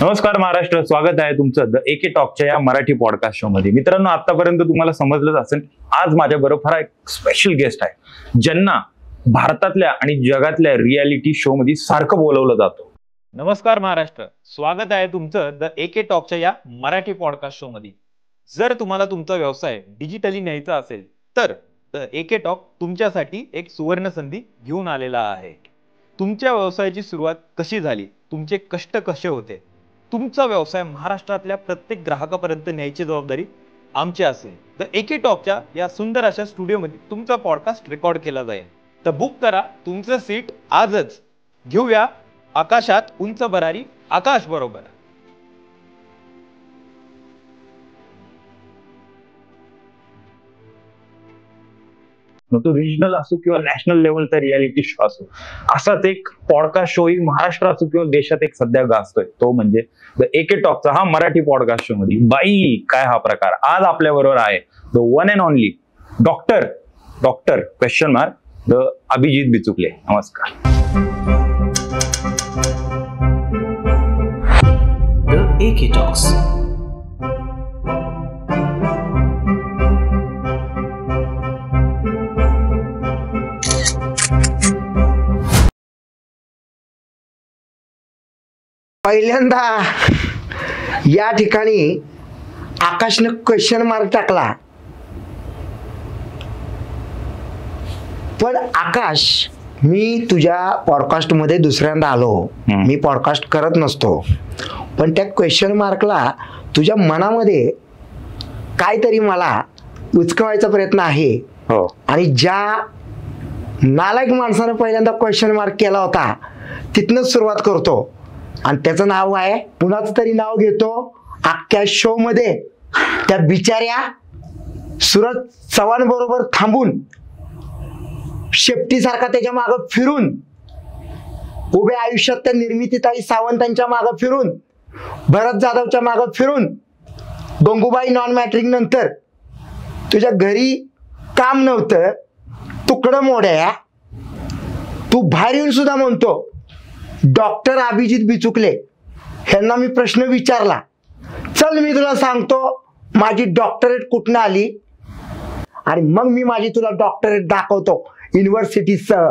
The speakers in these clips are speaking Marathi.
नमस्कार महाराष्ट्र, स्वागत आहे तुमचं द एके टॉकच्या या मराठी पॉडकास्ट शो मध्ये. मित्रांनो, आतापर्यंत तुम्हाला समजलंच असेल, आज माझ्या बरोबर एक स्पेशल गेस्ट आहे ज्यांना भारतातल्या आणि जगातल्या रियालिटी शो मध्ये सारखं बोलवलं जातं. नमस्कार महाराष्ट्र, स्वागत आहे तुमचं द एके टॉकच्या या मराठी पॉडकास्ट शो मध्ये. जर तुम्हाला तुमचा व्यवसाय डिजिटली न्यायचा असेल तर द एके टॉक तुमच्यासाठी एक सुवर्ण संधी घेऊन आलेला आहे. तुमच्या व्यवसायाची सुरुवात कशी झाली, तुमचे कष्ट कसे होते, तुमचा व्यवसाय महाराष्ट्रातल्या प्रत्येक ग्राहकापर्यंत न्यायची जबाबदारी आमची असेल. द एके टॉकच्या या सुंदर अशा स्टुडिओमध्ये तुमचा पॉडकास्ट रेकॉर्ड केला जाईल. तर बुक करा तुमचं सीट आजच. घेऊया आकाशात उंच भरारी आकाश बरोबर. तो रिजनल असो किंवा नॅशनल लेवलचा रियालिटी शो असो, असाच एक पॉडकास्ट शो महाराष्ट्र असो किंवा देशात एक सध्या गाजतोय, तो म्हणजे द एके टॉकचा हा मराठी पॉडकास्ट शो मध्ये. बाई काय हा प्रकार. आज आपल्या बरोबर आहे the one and only doctor question mark the Abhijit Bichukale. नमस्कार. द एके टॉक्स. पहिल्यांदा या ठिकाणी आकाशनं क्वेश्चन मार्क टाकला, पण आकाश, मी तुझ्या पॉडकास्ट मध्ये दुसऱ्यांदा आलो. मी पॉडकास्ट करत नसतो, पण त्या क्वेश्चन मार्कला तुझ्या मनामध्ये काहीतरी मला उचकवायचा प्रयत्न आहे. आणि ज्या नालायक माणसानं पहिल्यांदा क्वेश्चन मार्क केला होता तिथनच सुरुवात करतो. आणि त्याचं नाव आहे, कुणाचं तरी नाव घेतो अख्ख्या शो मध्ये, त्या बिचाऱ्या सूरज चव्हाण बरोबर थांबून शेपटीसारखा त्याच्या मागं फिरून, उभ्या आयुष्यात त्या निर्मितीताई सावंतांच्या मागं फिरून, भरत जाधवच्या मागं फिरून, गंगूबाई नॉन मॅट्रिक नंतर तुझ्या घरी काम नव्हतं, तुकडं मोड्या, तू बाहेर येऊन सुद्धा म्हणतो डॉक्टर अभिजित बिचुकले ह्यांना मी प्रश्न विचारला, चल मी तुला सांगतो माझी डॉक्टरेट कुठनं आली आणि मग मी माझी तुला डॉक्टरेट दाखवतो युनिव्हर्सिटीसह.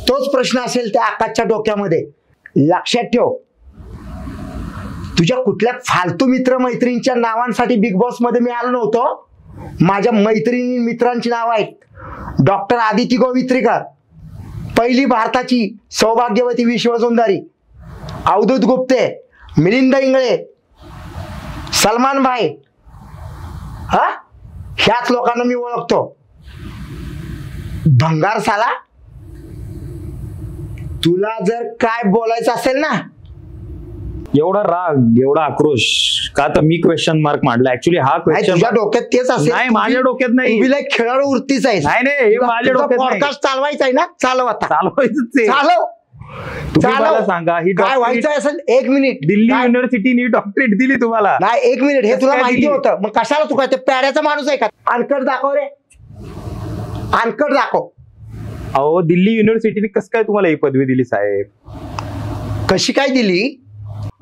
तोच प्रश्न असेल त्या आकाशच्या डोक्यामध्ये. लक्षात ठेव, तुझ्या कुठल्या फालतू मित्र मैत्रिणींच्या नावांसाठी बिग बॉस मध्ये मी आलो नव्हतो. माझ्या मैत्रिणी मित्रांची नाव आहेत डॉक्टर आदिती गोवित्रीकर, पहिली भारताची सौभाग्यवती विश्वसुंदरी, अवधूत गुप्ते, मिलिंद इंगळे, सलमान भाई, ह्याच लोकांना मी ओळखतो. भंगार साला, तुला जर काय बोलायचं असेल ना, एवढा राग, एवढा आक्रोश का तर मी क्वेश्चन मार्क मांडला. ऍक्च्युली हा क्वेश्चन तुझ्या डोक्यात तेच असेल. नाही, माझ्या डोक्यात नाही. तुला खेळाडू वृत्तीच आहे. नाही, माझ्या डोक्यात पॉडकास्ट चालवायचा आहे ना, चालव आता. चालवायचं चालव. सांगा, ही काय व्हायचं असेल. एक मिनिट, दिल्ली युनिव्हर्सिटीनी डॉक्टरेट दिली तुम्हाला. नाही, एक मिनिट, हे तुला माहिती होतं, मग कशाला तू काय ते प्याड्याचा माणूस आहे का? अनकट दाखव रे, अनकट दाखव. अहो, दिल्ली युनिव्हर्सिटीने कसं काय तुम्हाला ही पदवी दिली साहेब? कशी काय दिली?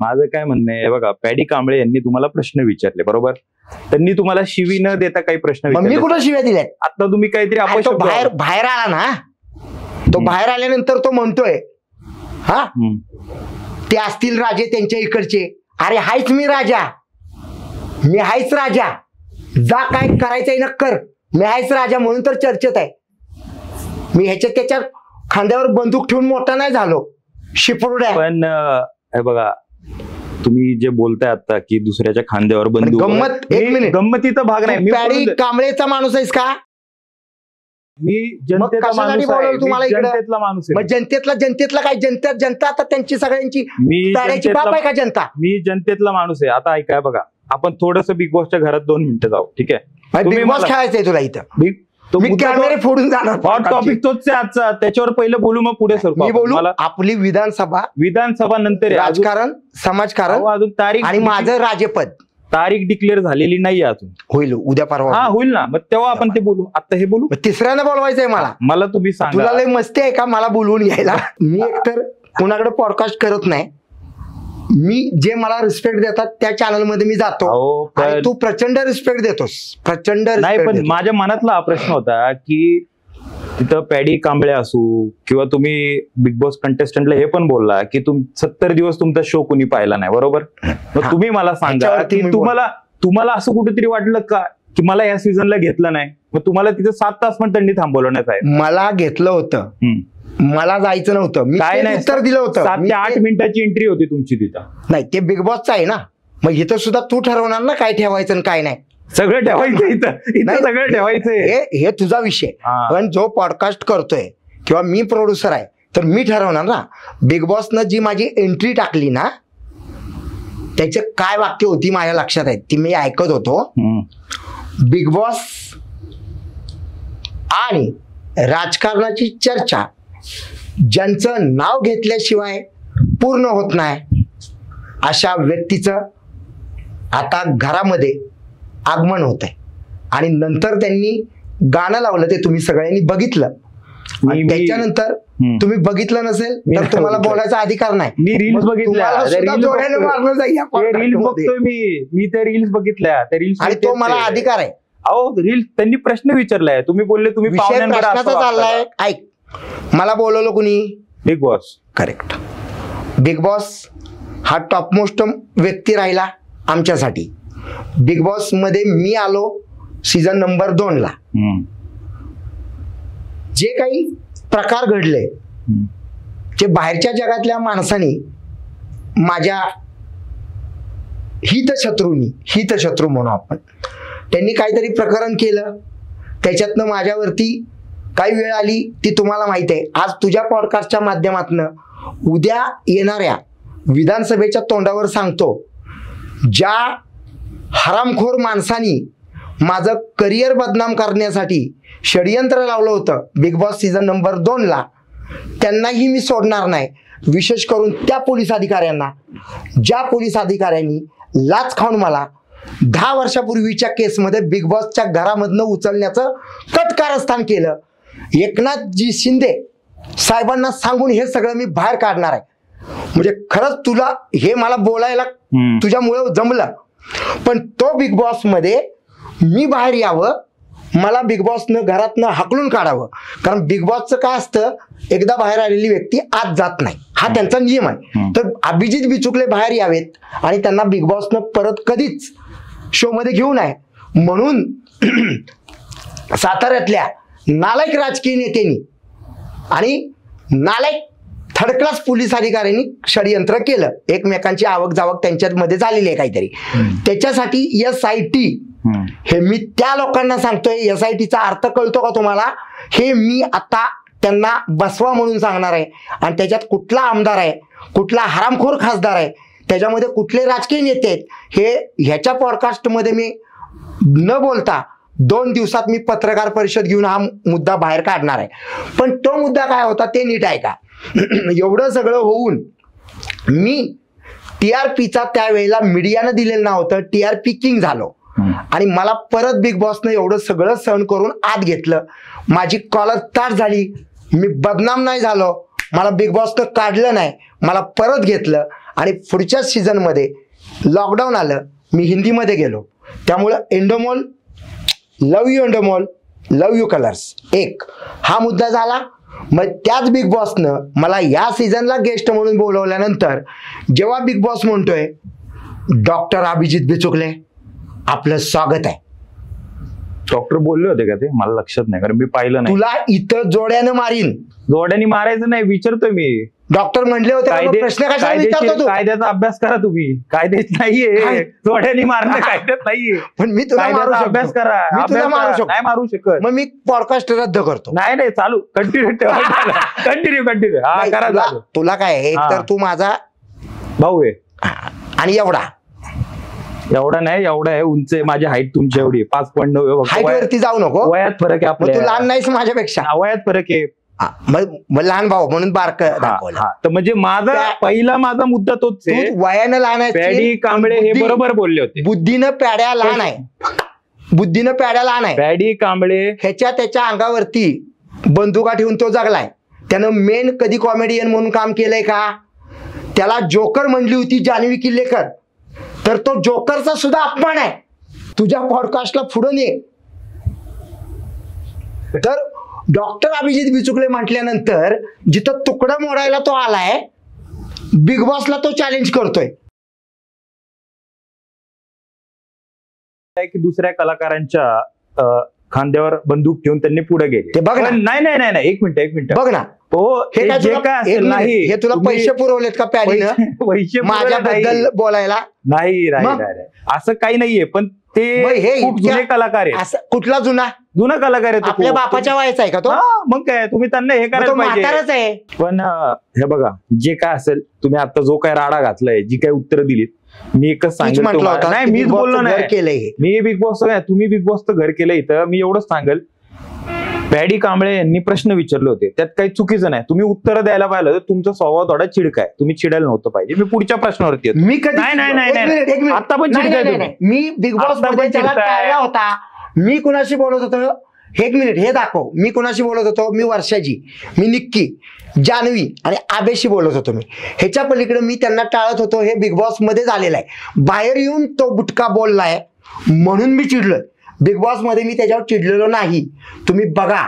माझं काय म्हणणं आहे, बघा, पॅडी कांबळे यांनी तुम्हाला प्रश्न विचारले, बरोबर? त्यांनी तुम्हाला शिवी न देता काही प्रश्न विचारले. मी कुठं शिव्या दिल्या? आता तुम्ही काहीतरी बाहेर आला ना, तो बाहेर आल्यानंतर तो म्हणतोय, हा ते असतील राजे त्यांच्या इकडचे. अरे हायच मी राजा, मी हायच राजा, जा काय करायचंय ना कर, मी हायच राजा म्हणून तर चर्चेत आहे. मी ह्याच्या त्याच्या खांद्यावर बंदूक ठेवून मोठा नाही झालो शिपरुड्या. पण हे बघा, तुम्ही जे बोलताय आता की दुसऱ्याच्या खांद्यावर बंदूक, गंमत, एक मिनिट, गंमतीचा भाग नाही. पॅडी कांबळेचा माणूस आहेस का? मी जनतेतला माणूस आहे. तुम्हाला जनतेतला माणूस आहे. जनतेतला काय? जनता आता त्यांची सगळ्यांची पॅड्याची बाप आहे का जनता? मी जनतेतला माणूस आहे. आता ऐकाय बघा, आपण थोडस बिग बॉसच्या घरात 2 मिनिटं जाऊ, ठीक आहे? बिग बॉस खेळायचंय तुला इथं, मी कॅमेरे फोडून जाणार. हॉट टॉपिक तोच आहे आजचा, त्याच्यावर पहिलं बोलू मग पुढे सर. मी बोलू आपली विधानसभा नंतर राजकारण, समाजकारण, अजून तारीख आणि माझं राजेपद. तारीख डिक्लेअर झालेली नाही अजून. होईल उद्या परवा. हा होईल ना, मग तेव्हा आपण ते बोलू. आता हे बोलू. तिसऱ्यांदा बोलवायचंय मला तुम्ही सांगा, तुला लय मस्ती आहे का मला बोलवून घ्यायला? मी एकतर कुणाकडे पॉडकास्ट करत नाही, मी जे मला रिस्पेक्ट देतात त्या चॅनल मध्ये मी जातो अहो, आणि पण- तू प्रचंड रिस्पेक्ट देतोस, प्रचंड नाही respect पण देतोस. माझ्या मनातला हा प्रश्न होता की तिथं पॅडी कांबळे असू किंवा तुम्ही बिग बॉस कंटेस्टंटला हे पण बोलला की 70 दिवस तुमचा शो कुणी पाहिला नाही, बरोबर? मग हा. तुम्ही मला सांगा ह्याच्यावरती की मी तुम्हाला असं कुठेतरी वाटलं का की मला या सीझनला घेतलं नाही? मग तुम्हाला तिथे 7 तास पण त्यांनी थांबवलं नाही साहेब. मला घेतलं होतं, मला जायचं नव्हतं, मी काय तेच नाही, उत्तर दिलं होतं. 7 मी ते 8 ते- मिनिटाची एंट्री होती तुमची तिथं. नाही, ते बिग बॉसचं आहे ना, मग इथं सुद्धा तू ठरवणार ना काय ठेवायचं आणि काय नाही. सगळं ठेवायचं इथं नाही. सगळं ठेवायचंय. हे तुझा विषय. हा. पण जो पॉडकास्ट करतोय किंवा मी प्रोड्युसर आहे तर मी ठरवणार ना. बिग बॉसनं जी माझी एंट्री टाकली ना त्याचे काय वाक्य होती माझ्या लक्षात आहे, ती मी ऐकत होतो. बिग बॉस आणि राजकारणाची चर्चा ज्यांचं नाव घेतल्याशिवाय पूर्ण होत नाही अशा व्यक्तीचं आता घरामध्ये आगमन होत आहे. आणि नंतर त्यांनी गाणं लावलं, ते तुम्ही सगळ्यांनी बघितलं. आणि मी- त्याच्यानंतर तुम्ही बघितलं नसेल मी तर नाही तुम्हाला बघितलं. बोलायचा अधिकार नाही. मी रील्स मग बघितल्या, तुम्हाला त्या सुद्धा reels डोळ्यानं बघतोय. मारलं जाईल या ते रील्स podcast मध्ये. बघतोय मी त्या रील्स बघितल्या, त्या रील्स आणि तो मला अधिकार आहे. अहो रील्स त्यांनी प्रश्न विचारलाय, तुम्ही बोलले तुम्ही विषय पाहुण्यांकडे असं प्रश्नाचा चाललाय. वागता. ऐक, मला बोलवलं कुणी? Big boss. Correct. Big boss हा टॉपमोस्ट व्यक्ती राहिला आमच्यासाठी. बिग बॉस मध्ये मी आलो सीझन नंबर 2 ला. जे काही प्रकार घडले जे बाहेरच्या जगातल्या माणसांनी माझ्या हितशत्रू म्हणू आपण, त्यांनी काहीतरी प्रकरण केलं, त्याच्यातनं माझ्यावरती काही वेळ आली ती तुम्हाला माहिती आहे. आज तुझ्या पॉडकास्टच्या माध्यमातनं उद्या येणाऱ्या विधानसभेच्या तोंडावर सांगतो, ज्या हरामखोर माणसानी माझं करिअर बदनाम करण्यासाठी षडयंत्र लावलं होतं बिग बॉस सीझन नंबर 2 ला, त्यांनाही मी सोडणार नाही. विशेष करून त्या पोलीस अधिकाऱ्यांना, ज्या पोलीस अधिकाऱ्यांनी लाच खाऊन मला 10 वर्षापूर्वीच्या केसमध्ये बिग बॉसच्या घरामधनं उचलण्याचं कटकारस्थान केलं. एकनाथजी शिंदे साहेबांना सांगून हे सगळं मी बाहेर काढणार आहे. म्हणजे खरंच तुला हे मला बोलायला तुझ्यामुळे जमलं. पण तो बिग बॉस मध्ये मी बाहेर यावं, मला बिग बॉसनं घरातनं हाकलून काढावं. कारण बिग बॉसचं काय असतं, एकदा बाहेर आलेली व्यक्ती आत जात नाही, हा त्यांचा नियम आहे. तर अभिजित बिचुकले बाहेर यावेत आणि त्यांना बिग बॉसनं परत कधीच शो मध्ये घेऊ नये म्हणून साताऱ्यातल्या नालायक राजकीय नेत्यांनी आणि नालायक थर्ड क्लास पोलीस अधिकाऱ्यांनी षडयंत्र केलं. एकमेकांची आवक जावक त्यांच्यामध्ये झालेली आहे काहीतरी. त्याच्यासाठी SIT हे मी त्या लोकांना सांगतोय. SITचा अर्थ कळतो का तुम्हाला? हे मी आता त्यांना बसवा म्हणून सांगणार आहे. आणि त्याच्यात कुठला आमदार आहे, कुठला हरामखोर खासदार आहे, त्याच्यामध्ये कुठले राजकीय नेते आहेत, हे ह्याच्या पॉडकास्टमध्ये मी न बोलता 2 दिवसात मी पत्रकार परिषद घेऊन हा मुद्दा बाहेर काढणार आहे. पण तो मुद्दा काय होता ते नीट ऐका. एवढं सगळं होऊन मी TRPचा त्यावेळेला मीडियानं दिलेलं नाव होतं TRP किंग झालो. आणि मला परत बिग बॉसनं एवढं सगळं सहन करून आत घेतलं. माझी कॉलर ताट झाली, मी बदनाम नाही झालो, मला बिग बॉसनं काढलं नाही, मला परत घेतलं. आणि पुढच्या सीझनमध्ये लॉकडाऊन आलं, मी हिंदीमध्ये गेलो. त्यामुळं एंडोमॉल, लव यू एंडोमॉल, लव यू कलर्स, एक हा मुद्दा झाला. मग त्याच बिग बॉसनं मला या सीझनला गेस्ट म्हणून बोलवल्यानंतर जेव्हा बिग बॉस म्हणतोय डॉक्टर अभिजित बिचुकले आपलं स्वागत आहे. डॉक्टर बोलले होते का ते? मला लक्षात नाही, कारण मी पाहिलं नाही. तुला इथं जोड्यानं मारीन. जोड्यानी मारायचं नाही, विचारतोय मी. डॉक्टर म्हणले होते का? मग प्रश्न कशाला विचारतो तू? कायद्याचा अभ्यास करा तुम्ही. कायद्यात नाहीये काय? जोड्यानी मारणं कायद्यात नाहीये. पण मी तुला मारू कायद्याचा शकतो. अभ्यास करा. मी तुला अभ्यास मारू करा. शकतो. नाही मारू शकत. मग मी पॉडकास्ट रद्द करतो. नाही चालू कंटिन्यू ठेवा. कंटिन्यू हा नाही, करा चालू. तुला काय आहे, हा. तर तू माझा भाऊ आहे. आणि एवढा एवढा नाही, एवढा आहे उंच आहे. माझी हाईट तुमची एवढी 5.9 हाईट वरती जाऊ नको. वयात फरक आहे मग तू आपल्या. लहान नाहीस माझ्यापेक्षा. वयात फरक आहे. हा, मग लहान भाऊ म्हणून बारक दाखवलं. तर म्हणजे माझा मुद्दा तोच तू आहे. वयानं लहान आहे, पॅडी कांबळे हे बरोबर बोलले होते. बुद्धीनं प्याड्या लहान आहे. बुद्धीनं प्याड्या लहान आहे. पॅडी कांबळे त्याच्या अंगावरती बंदुका ठेवून तो जगलाय. त्यानं मेन कधी कॉमेडियन म्हणून काम केलंय का? त्याला जोकर म्हणली होती जान्हवी किल्लेकर, तर तो जोकरचा सुद्धा अपमान आहे. तुझ्या पॉडकास्टला पुढे ये. तर डॉक्टर अभिजित बिचुकले म्हटल्यानंतर जिथं तुकडा मोडायला तो आलाय, बिग बॉसला तो चॅलेंज करतोय. की दुसऱ्या कलाकारांच्या खांद्यावर बंदूक ठेवून त्यांनी पुढे गेले. ते बघ ना. पण नाही एक मिनिट बघ ना, हो हे काय जे तुला- काय एक असेल मिनिट, नाही हे तुला तुम्ही- पैसे पुरवलेत का पॅडीनं पैसे माझ्याबद्दल बोलायला? नाही मग? असं काही नाहीये, पण ते मग हे खूप इतक्या- जुने कलाकार आहेत. असं कुठला जुना? जुना कलाकार आहे तो आपल्या खूप. बापाच्या वयाचा आहे का तो? हा, मग काय तुम्ही त्यांना हे मग तो करायला पाहिजे. म्हाताराच आहे. पण हे बघा, जे काय असेल तुम्ही आता जो काय राडा घातलाय, जी काय उत्तर दिलीत, मी एकच मीच सांगेल म्हटलं तुम्हाला. होतं नाही की मीच Big Boss बोललो चं घर नाही. केलंय हे. मी बिग बॉस तुम्ही बिग बॉसचं घर केलं इथं. मी एवढंच सांगेल, पॅडी कांबळे यांनी प्रश्न विचारले होते, त्यात काही चुकीचं नाही. तुम्ही उत्तर द्यायला पाहिलं तर तुमचा स्वभाव थोडा चिडका आहे, तुम्ही चिडायला नव्हतं पाहिजे. मी पुढच्या प्रश्नावरती येतो. मी कधी नाही, एक मिनिट. आता पण नाही, चिडताय नाही, तुम्ही. नाही. मी बिग बॉस आता मध्ये पण त्याला चिडताय. टाळला होता. मी कुणाशी बोलत होतो? एक मिनिट, हे दाखव. मी कुणाशी बोलत होतो? मी वर्षाजी, मी निक्की, जान्हवी आणि आबेशी बोलत होतो. मी ह्याच्या पलीकडे मी त्यांना टाळत होतो. हे बिग बॉस मध्ये झालेलं आहे. बाहेर येऊन तो बुटका बोललाय म्हणून मी चिडलोय. बिग बॉस मध्ये मी त्याच्यावर चिडलेलो नाही. तुम्ही बघा,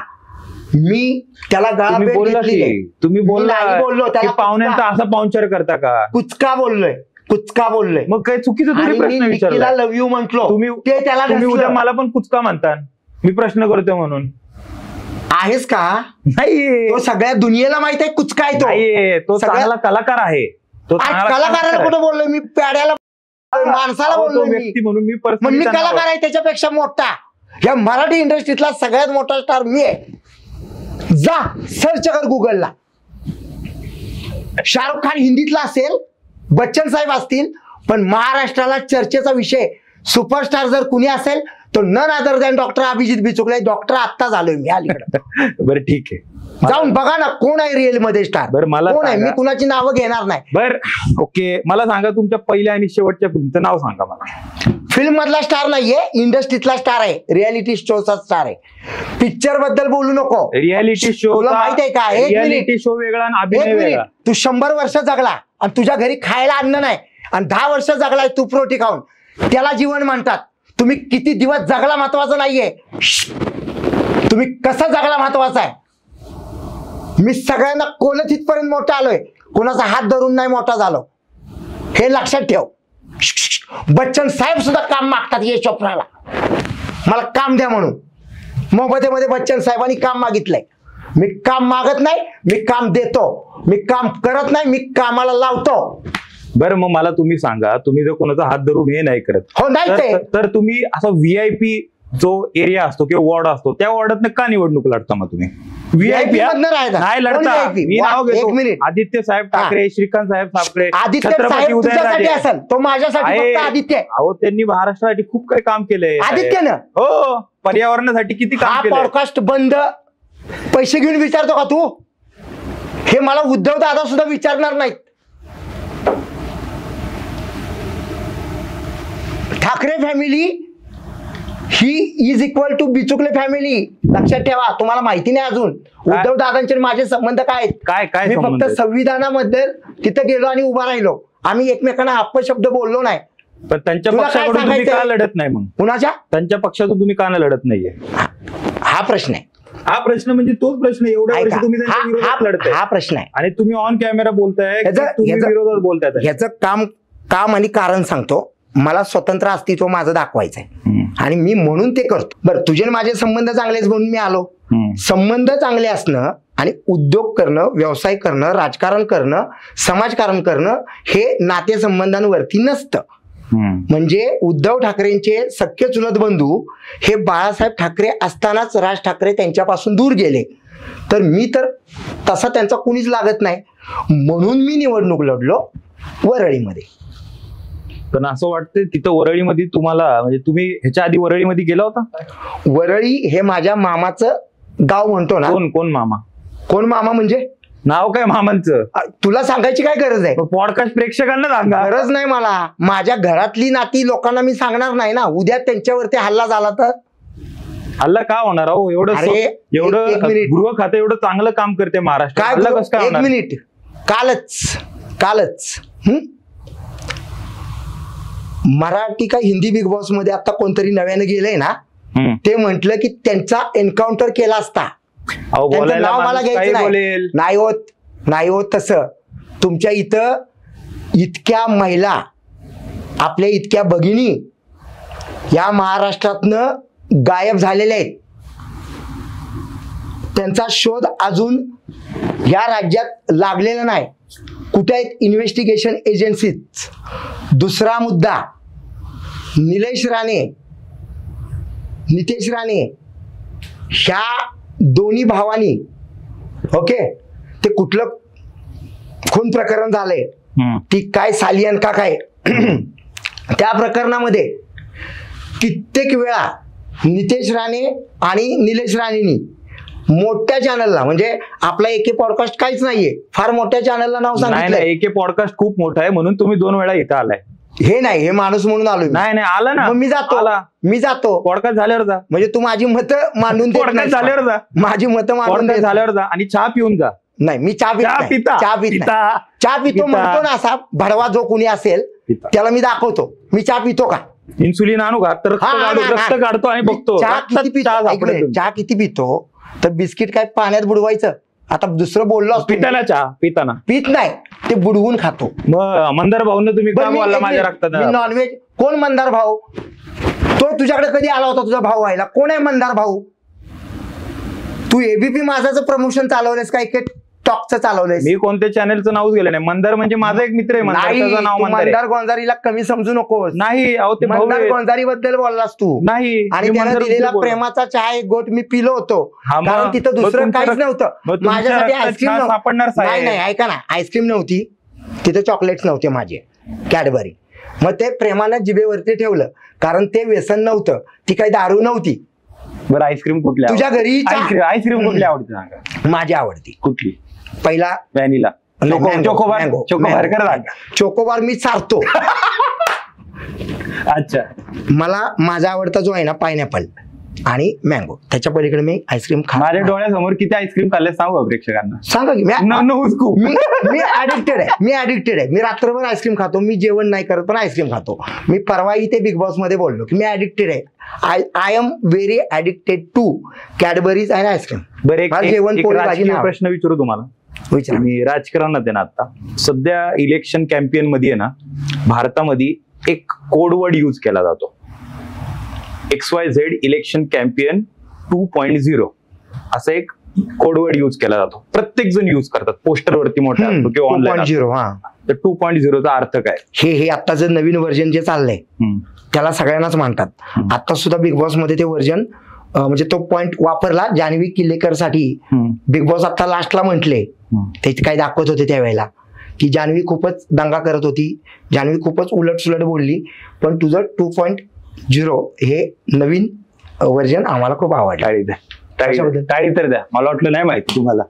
मी त्याला तुम्ही बोलला की तुम्ही बोलला बोललो की त्याला पाहुण्यांचा असा पाहुणचार करता का? कुचका बोललोय. मग काय चुकीचं आणि तुम्ही मी प्रश्न निक्कीला विचारला. लव्ह यू म्हटलो. तुम्ही ते त्याला तुम्ही उद्या ढसलं. मला पण कुचका म्हणता, मी प्रश्न करतोय म्हणून. आहेस का? नाही तो सगळ्या दुनियेला माहित आहे कुचका आहे तो. नाहीये, तो सगळ्या- चांगला कलाकार आहे. तो आज चांगला कलाकाराला कलाकार कुठं बोललोय मी? प्याड्याला माणसाला आहे. बोललोय तो मी. व्यक्ती म्हणून मी मग मी personally त्यांना कलाकार आहे त्याच्यापेक्षा मोठा. या मराठी इंडस्ट्रीतला सगळ्यात मोठा स्टार मी आहे. जा सर्च कर गुगलला. शाहरुख खान हिंदीतला असेल, बच्चन साहेब असतील, पण महाराष्ट्राला चर्चेचा विषय सुपरस्टार जर कुणी असेल तर none other than doctor Abhijit Bichukale. Doctor आत्ता झालोय मी अलीकडे. बरं ठीक आहे, जाऊन बघा ना कोण आहे रिअल मध्ये स्टार. बरं मला कोण आहे? मी सांगा. कुणाची नावं घेणार नाही. बर ओके, मला सांगा तुमच्या पहिल्या आणि शेवटच्या फिल्मचं नाव सांगा मला. फिल्म मधला स्टार नाहीये, इंडस्ट्रीतला स्टार आहे, रियालिटी शोचा स्टार आहे. पिक्चर बद्दल बोलू नको. रियालिटी शो तुला माहित आहे का? एक मिनिट. रियालिटी शो वेगळा आणि एक अभिनय मिनिट, वेगळा. तू 100 वर्ष जगला आणि तुझ्या घरी खायला अन्न नाही, आणि 10 वर्ष जगलाय तू प्रोटी खाऊन, त्याला जीवन म्हणतात. तुम्ही किती दिवस जगला महत्वाचं नाहीये, तुम्ही कसा जगला महत्वाचा आहे. मी सगळ्यांना कोलत इथपर्यंत मोठा आलोय, कोणाचा हात धरून नाही मोठा झालो, हे लक्षात ठेव. बच्चन साहेब सुद्धा काम मागतात यश चोप्राला, मला काम द्या म्हणून. मोबतेमध्ये बच्चन साहेबांनी काम मागितलंय. मी काम मागत नाही, मी काम देतो. मी काम करत नाही, मी कामाला लावतो. बरं मग मला तुम्ही सांगा, तुम्ही जर कोणाचा हात धरून हे नाही करत, हो नाही ते तर तुम्ही असा व्हीआयपी जो एरिया असतो किंवा वॉर्ड असतो त्या वॉर्डात का निवडणूक लढता मग तुम्ही? व्हीआयपी मधनं राहायचं. नाही कोण लढता. VIP? मी नाव एक घेतो, मिनिट. आदित्य साहेब ठाकरे, श्रीकांत साहेब ठाकरे, आदित्य छत्रपती साहेब तुझ्यासाठी उदयनराजे. असेल, तो माझ्यासाठी आहे. फक्त आदित्य आहे. अहो त्यांनी महाराष्ट्रासाठी खूप काही काम केलंय. आदित्यनं हो, पर्यावरणासाठी किती हा काम केलंय. पॉडकास्ट बंद पैसे घेऊन विचारतो का तू? हे मला उद्धव दादा सुद्धा विचारणार नाहीत. ठाकरे फॅमिली ही is equal to Bichukale family. लक्षात ठेवा, तुम्हाला माहिती नाही अजून उद्धव दादांचे माझे संबंध काय आहेत. काय मी संबंध फक्त आहेत? संविधानामध्ये तिथे गेलो आणि उभा राहिलो. आम्ही एकमेकांना अपशब्द बोललो नाही. पण त्यांच्या तुला काय पक्षाकडून तुम्ही सांगायचंय? का लढत नाही मग? कुणाच्या? त्यांच्या पक्षातून तुम्ही का लढत नाहीये? हा प्रश्न आहे. हा प्रश्न म्हणजे तोच प्रश्न. एवढ्या वर्ष ऐका, तुम्ही त्यांच्या विरोधात लढताय हा प्रश्न आहे. आणि तुम्ही ऑन कॅमेरा बोलताय की तुम्ही विरोधात बोलताय. ह्याचं काम आणि कारण सांगतो. मला स्वतंत्र अस्तित्व माझं दाखवायचंय आणि मी म्हणून ते करतो. बरं, तुझे आणि माझे संबंध चांगलेच म्हणून मी आलो. संबंध चांगले असणं आणि उद्योग करणं, व्यवसाय करणं, राजकारण करणं, समाजकारण करणं हे नातेसंबंधांवरती नसतं. म्हणजे उद्धव ठाकरेंचे सख्खे चुलत बंधू हे बाळासाहेब ठाकरे असतानाच राज ठाकरे त्यांच्यापासून दूर गेले. तर मी तर तसा त्यांचा कुणीच लागत नाही, म्हणून मी निवडणूक लढलो वरळीमध्ये. पण असं वाटतं तिथं वरळीमध्ये तुम्हाला, म्हणजे तुम्ही ह्याच्या आधी वरळीमध्ये गेला होता? वरळी हे माझ्या मामाचं गाव म्हणतो ना. कोण मामा? कोण मामा म्हणजे? नाव काय मामांचं? तुला सांगायची काय गरज आहे? पॉडकास्ट प्रेक्षकांना सांगा. गरज नाही मला. माझ्या घरातली नाती लोकांना मी सांगणार नाही ना. उद्या त्यांच्यावरती हल्ला झाला तर? हल्ला का होणार? अहो अरे, एवढं एक मिनिट. गृह खातं एवढं चांगलं काम करते महाराष्ट्र, काय हल्ला कसं काय एक होणार? मिनिट. कालच कालच मराठी का हिंदी बिग बॉस मध्ये आता कोणतरी नव्यानं गेलंय ना, ते म्हटलं की त्यांचा एन्काउंटर केला असता. अहो, त्यांचं बोलायला नाव मला माणूस घ्यायचं काही नाही. बोलेल. नाही होत तसं. तुमच्या इथं इतक्या महिला, आपल्या इतक्या भगिनी या महाराष्ट्रातनं गायब झालेल्या आहेत. त्यांचा शोध अजून या राज्यात लागलेला नाही. कुठे आहेत इन्व्हेस्टिगेशन एजन्सीज? दुसरा मुद्दा, निलेश राणे, नितेश राणे ह्या दोन्ही भावांनी, ओके, ते कुठलं खून प्रकरण झालंय, ती काय सालियन का काय, त्या प्रकरणामध्ये कित्येक वेळा नितेश राणे आणि निलेश राणेंनी मोठ्या चॅनलला, म्हणजे आपला एके पॉडकास्ट काहीच नाहीये, फार मोठ्या चॅनलला नाव नाही सांगितलं. नाही, एके पॉडकास्ट खूप मोठा आहे म्हणून तुम्ही 2 वेळा इथं आलाय. हे नाही, हे माणूस म्हणून आलोय. नाही नाही, आला ना. मग मी जातो. पॉडकास्ट झाल्यावर जा. म्हणजे तू माझी मतं मांडून देत पॉडकास्ट नाहीस. झाल्यावर जा. माझी मतं मांडून पॉडकास्ट देत झाल्यावर जा आणि चहा पिऊन जा. नाही. मी चहा चहा पित पिता चहा पित पिता चहा पितो पिता. म्हणतो ना, असा भडवा जो कोणी असेल पिता. त्याला मी दाखवतो मी चहा पितो का. इन्सुलिन आणू का? तर रक्त काढतो आणि बघतो चहा किती रक्तात पितो, चहा ऐक सापडेल ना, तुमच्या. चहा किती पितो तर बिस्किट काय पाण्यात बुडवायचं. आता दुसरं बोललो असतो मी. पिताना चहा पिताना पित नाही, ते बुडवून खातो. मग मंदार भाऊन तुम्ही का बोलला माझ्या रक्तात? नॉनव्हेज. कोण मंदार भाऊ? तो तुझ्याकडे कधी आला होता तुझा भाऊ व्हायला? कोण आहे मंदार भाऊ? तू एबीपी माझाचं प्रमोशन चालवलंयस का एके टॉकचं चालवलंयस? मी कोणत्या चॅनलचं नावच गेलं नाही. मंदार म्हणजे माझा एक मित्र आहे. मंदार, नाही, त्याचं नाव तू मंदार आहे. मंदार गोंजारीला कमी समजू नकोस. नाही, अहो ते भाऊ मंदार आहेत. गोंजारी बद्दल बोललास तू. नाही, आणि मी त्यानं मंदार दिलेला बद्दल बोललो. प्रेमाचा चहा एक गोट मी पिलो होतो. हा, मग- कारण तिथं मग दुसरं तुमच्या काहीच रक्त- नव्हतं. मग तुमच्या माझ्यासाठी रक्तात आईस्क्रीम चहा सापडणार नव्हतं. साहेब. नाही ऐका ना, आईस्क्रीम नव्हती तिथे, चॉकलेट्स नव्हते माझे, कॅडबरी. मग ते प्रेमानं जिभेवरती ठेवलं, कारण ते व्यसन नव्हतं, ती काही दारू नव्हती. बरं, आईस्क्रीम कुठली तुझ्या घरी आईस्क्रीम कुठली आवडते सांगा? माझी आवडती कुठली? पहिला व्हॅनिला, चोकोबार चोकोबार मी चारतो. अच्छा, मला माझा आवडता जो आहे ना पायनॅपल आणि मँगो, त्याच्या पलीकडे मी आईस्क्रीम माझ्या डोळ्यासमोर किती आईस्क्रीम खाल्ले सांगू का प्रेक्षकांना? सांगा की. मी ऍडिक्टेड आहे. मी रात्रभर आईस्क्रीम खातो. मी जेवण नाही करत पण आईस्क्रीम खातो. मी परवाही ते बिग बॉस मध्ये बोललो की मी ऍडिक्टेड आहे. I am very addicted to Cadbury's and ice cream. बरं, एक जेवण पोळी भाजी नाही. प्रश्न विचारू तुम्हाला. विचार. मी राजकारणात आहे ना, आता सध्या इलेक्शन कॅम्पेन मध्ये आहे ना, भारतामध्ये एक कोडवर्ड यूज केला जातो, XYZ इलेक्शन कॅम्पेन 2.0 असा एक कोडवर्ड यूज केला जातो. प्रत्येक जण यूज करतात, पोस्टरवरती मोठा असतो किंवा ऑनलाईन. 2.0. हा, तर 2.0चा अर्थ काय? हे आत्ताचं नवीन व्हर्जन जे चाललंय त्याला सगळ्यांनाच म्हणतात. आता सुद्धा बिग बॉस मध्ये ते व्हर्जन, म्हणजे तो पॉइंट वापरला जान्हवी किल्लेकर साठी. बिग बॉस आता लास्टला म्हटले, ते काय दाखवत होते त्यावेळेला की जान्हवी खूपच दंगा करत होती, जान्हवी खूपच उलट सुलट बोलली, पण तुझं 2.0 हे नवीन व्हर्जन आम्हाला खूप आवडलं. टाळी द्या, कशाबद्दल? टाळी तर द्या. मला वाटलं नाही माहिती तुम्हाला.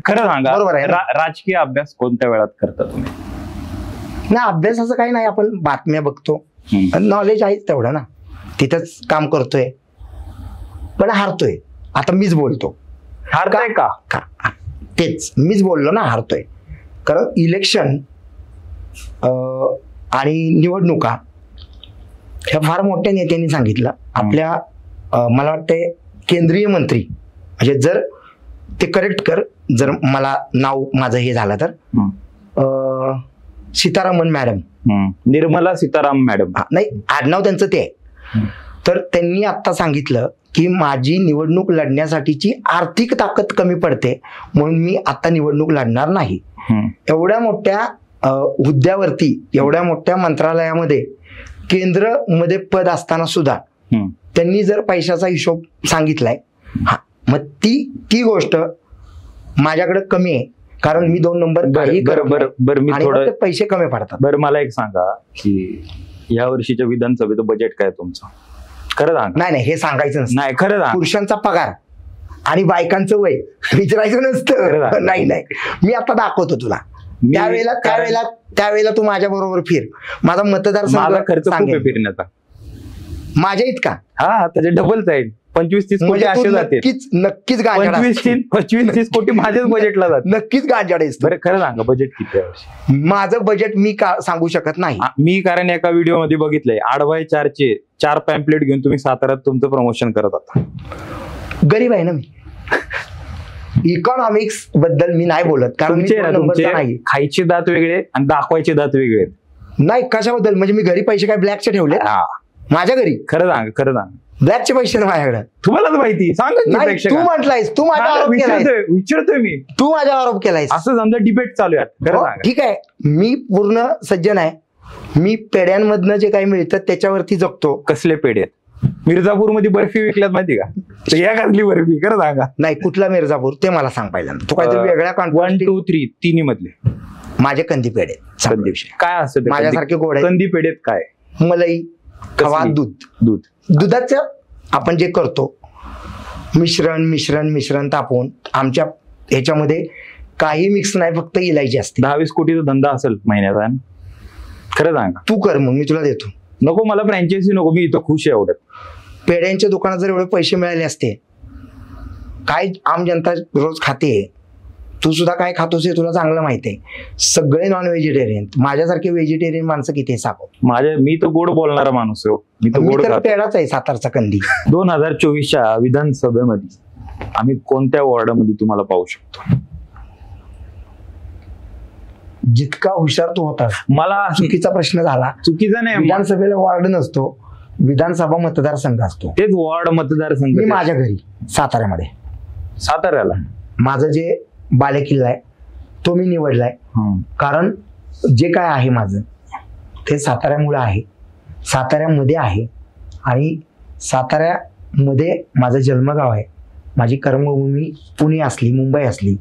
खरं सांगा, बरोबर आहे. राजकीय अभ्यास कोणत्या वेळात करता तुम्ही? ना, अभ्यासाचं काही नाही, आपण बातम्या बघतो, नॉलेज आहेच तेवढं ना, तिथंच काम करतोय, पण हारतोय. आता मीच बोलतो, हारताय का? तेच मीच बोललो ना, हारतोय. कारण इलेक्शन आणि निवडणुका ह्या फार मोठ्या नेत्यांनी सांगितलं. आपल्या मला वाटते केंद्रीय मंत्री, म्हणजे जर ते करेक्ट कर, जर मला नाव माझं हे झालं तर सीतारामन मॅडम, निर्मला सीताराम मॅडम. नाही, आडनाव त्यांचं ते आहे. तर त्यांनी आता सांगितलं की माझी निवडणूक लढण्यासाठीची आर्थिक ताकद कमी पडते, म्हणून मी आता निवडणूक लढणार नाही. एवढ्या मोठ्या हुद्द्यावरती, एवढ्या मोठ्या मंत्रालयामध्ये, केंद्र मध्ये पद असताना सुद्धा त्यांनी जर पैशाचा हिशोब सांगितलाय, हा, मग ती गोष्ट माझ्याकडे कमी आहे, कारण मी 2 नंबर बरं मी थोडं पैसे कमी पडतात. बरं, मला एक सांगा की या वर्षीच्या विधानसभेचं बजेट काय तुमचं? खरं सांगा. नाही, हे सांगायचं नसतं. नाही, खरं सांगा. पुरुषांचा पगार आणि बायकांचं वय विचारायचं नसतं. नाही, मी आता दाखवतो तुला. त्यावेळेला तू माझ्या बरोबर फिर. माझा मतदारसंघ खर्च खूप आहे फिरण्याचा. माझ्या इतका? हा, त्याचे डबल जाईल. 25-30 कोटी म्हणजे तू असे जाते. नक्कीच गांजाड आहेस. 25-30 कोटी माझ्याच बजेटला जाते. नक्कीच गांजाड आहेस तू. बरं खरं सांगा बजेट किती आहे यावर्षी? माझं बजेट मी सांगू शकत नाही. मी कारण एका व्हिडिओ मध्ये बघितलंय 8x4 चे 4 पॅम्पलेट घेऊन तुम्ही साताऱ्यात तुमचं प्रमोशन करत होता. गरीब आहे ना मी. इकॉनॉमिक्स बद्दल मी नाही बोलत कारण मी तुमचे ना तो नंबरचा तुमचे नाही. खायचे दात वेगळे आणि दाखवायचे दात वेगळे आहेत. नाही कशाबद्दल म्हणजे मी घरी पैसे काय ब्लॅकचे ठेवले हा, माझ्या घरी? खरं सांगा ब्लॅकचे पैसे नाही माझ्याकडे. तुम्हालाच माहिती सांगा की नाही तू प्रेक्षकांना. म्हटलायस, तू माझ्यावर हा, आरोप केलायस, विचारतोय मी. तू माझ्यावर आरोप केलायस. असं समजा डिबेट चालू आहे खरं हो, सांगा. ठीक आहे, मी पूर्ण सज्जन आहे. मी पेड्यांमधनं जे काही मिळतं त्याच्यावरती जगतो. कसले पेढे आहेत? मिर्झापूर मध्ये बर्फी विकल्यात माहिती का? तर या कसली बर्फी खरं सांगा. नाही कुठला मिर्झापूर ते मला सांग पहिल्यांदा. तू काहीतरी वेगळ्या 1, 2, 3 तिन्ही मधले माझे कंदी पेढे संपला विषय. काय असतं ते माझ्यासारखे गोड आहे. कंदी पेढेत काय? मलाई, खवा, कसली? दूध. दूध आपण जे करतो मिश्रण तापवून आमच्या ह्याच्यामध्ये काही मिक्स नाही, फक्त इलायची असते. 10-20 कोटीचा धंदा असेल महिन्याचा. खरं सांगा. तू कर मग मी तुला देतो. नको मला फ्रँचायझी नको, मी इथं खुश आहे एवढ्यात. पेढ्यांच्या दुकानात जर एवढे पैसे मिळाले असते, काय आम जनता रोज खाते, तू सुद्धा काय खातोस हे तुला चांगलं माहिती आहे. सगळे नॉन व्हेजिटेरियन, माझ्यासारखे व्हेजिटेरियन माणसं किती सांगू. मी तर गोड बोलणारा माणूस आहे. मी तर गोड खातो. पेढाच आहे सातारचा कंदी. 2024च्या विधानसभेमध्ये आम्ही कोणत्या वॉर्डामध्ये तुम्हाला पाहू शकतो? जितका हुशार तू होतास, मला चुकीचा प्रश्न झाला. चुकीचा नाही. विधानसभेला वॉर्ड नसतो, विधानसभा मतदारसंघ असतो. तेच वॉर्ड मतदारसंघ. मी माझ्या घरी साताऱ्यामध्ये, साताऱ्याला माझं जे बालेकिल्ला आहे तो मी निवडलाय. कारण जे काय आहे माझं ते साताऱ्यामुळे आहे, साताऱ्यामध्ये आहे. आणि साताऱ्यामध्ये माझं जन्मगाव आहे. माझी कर्मभूमी पुणे असली, मुंबई असली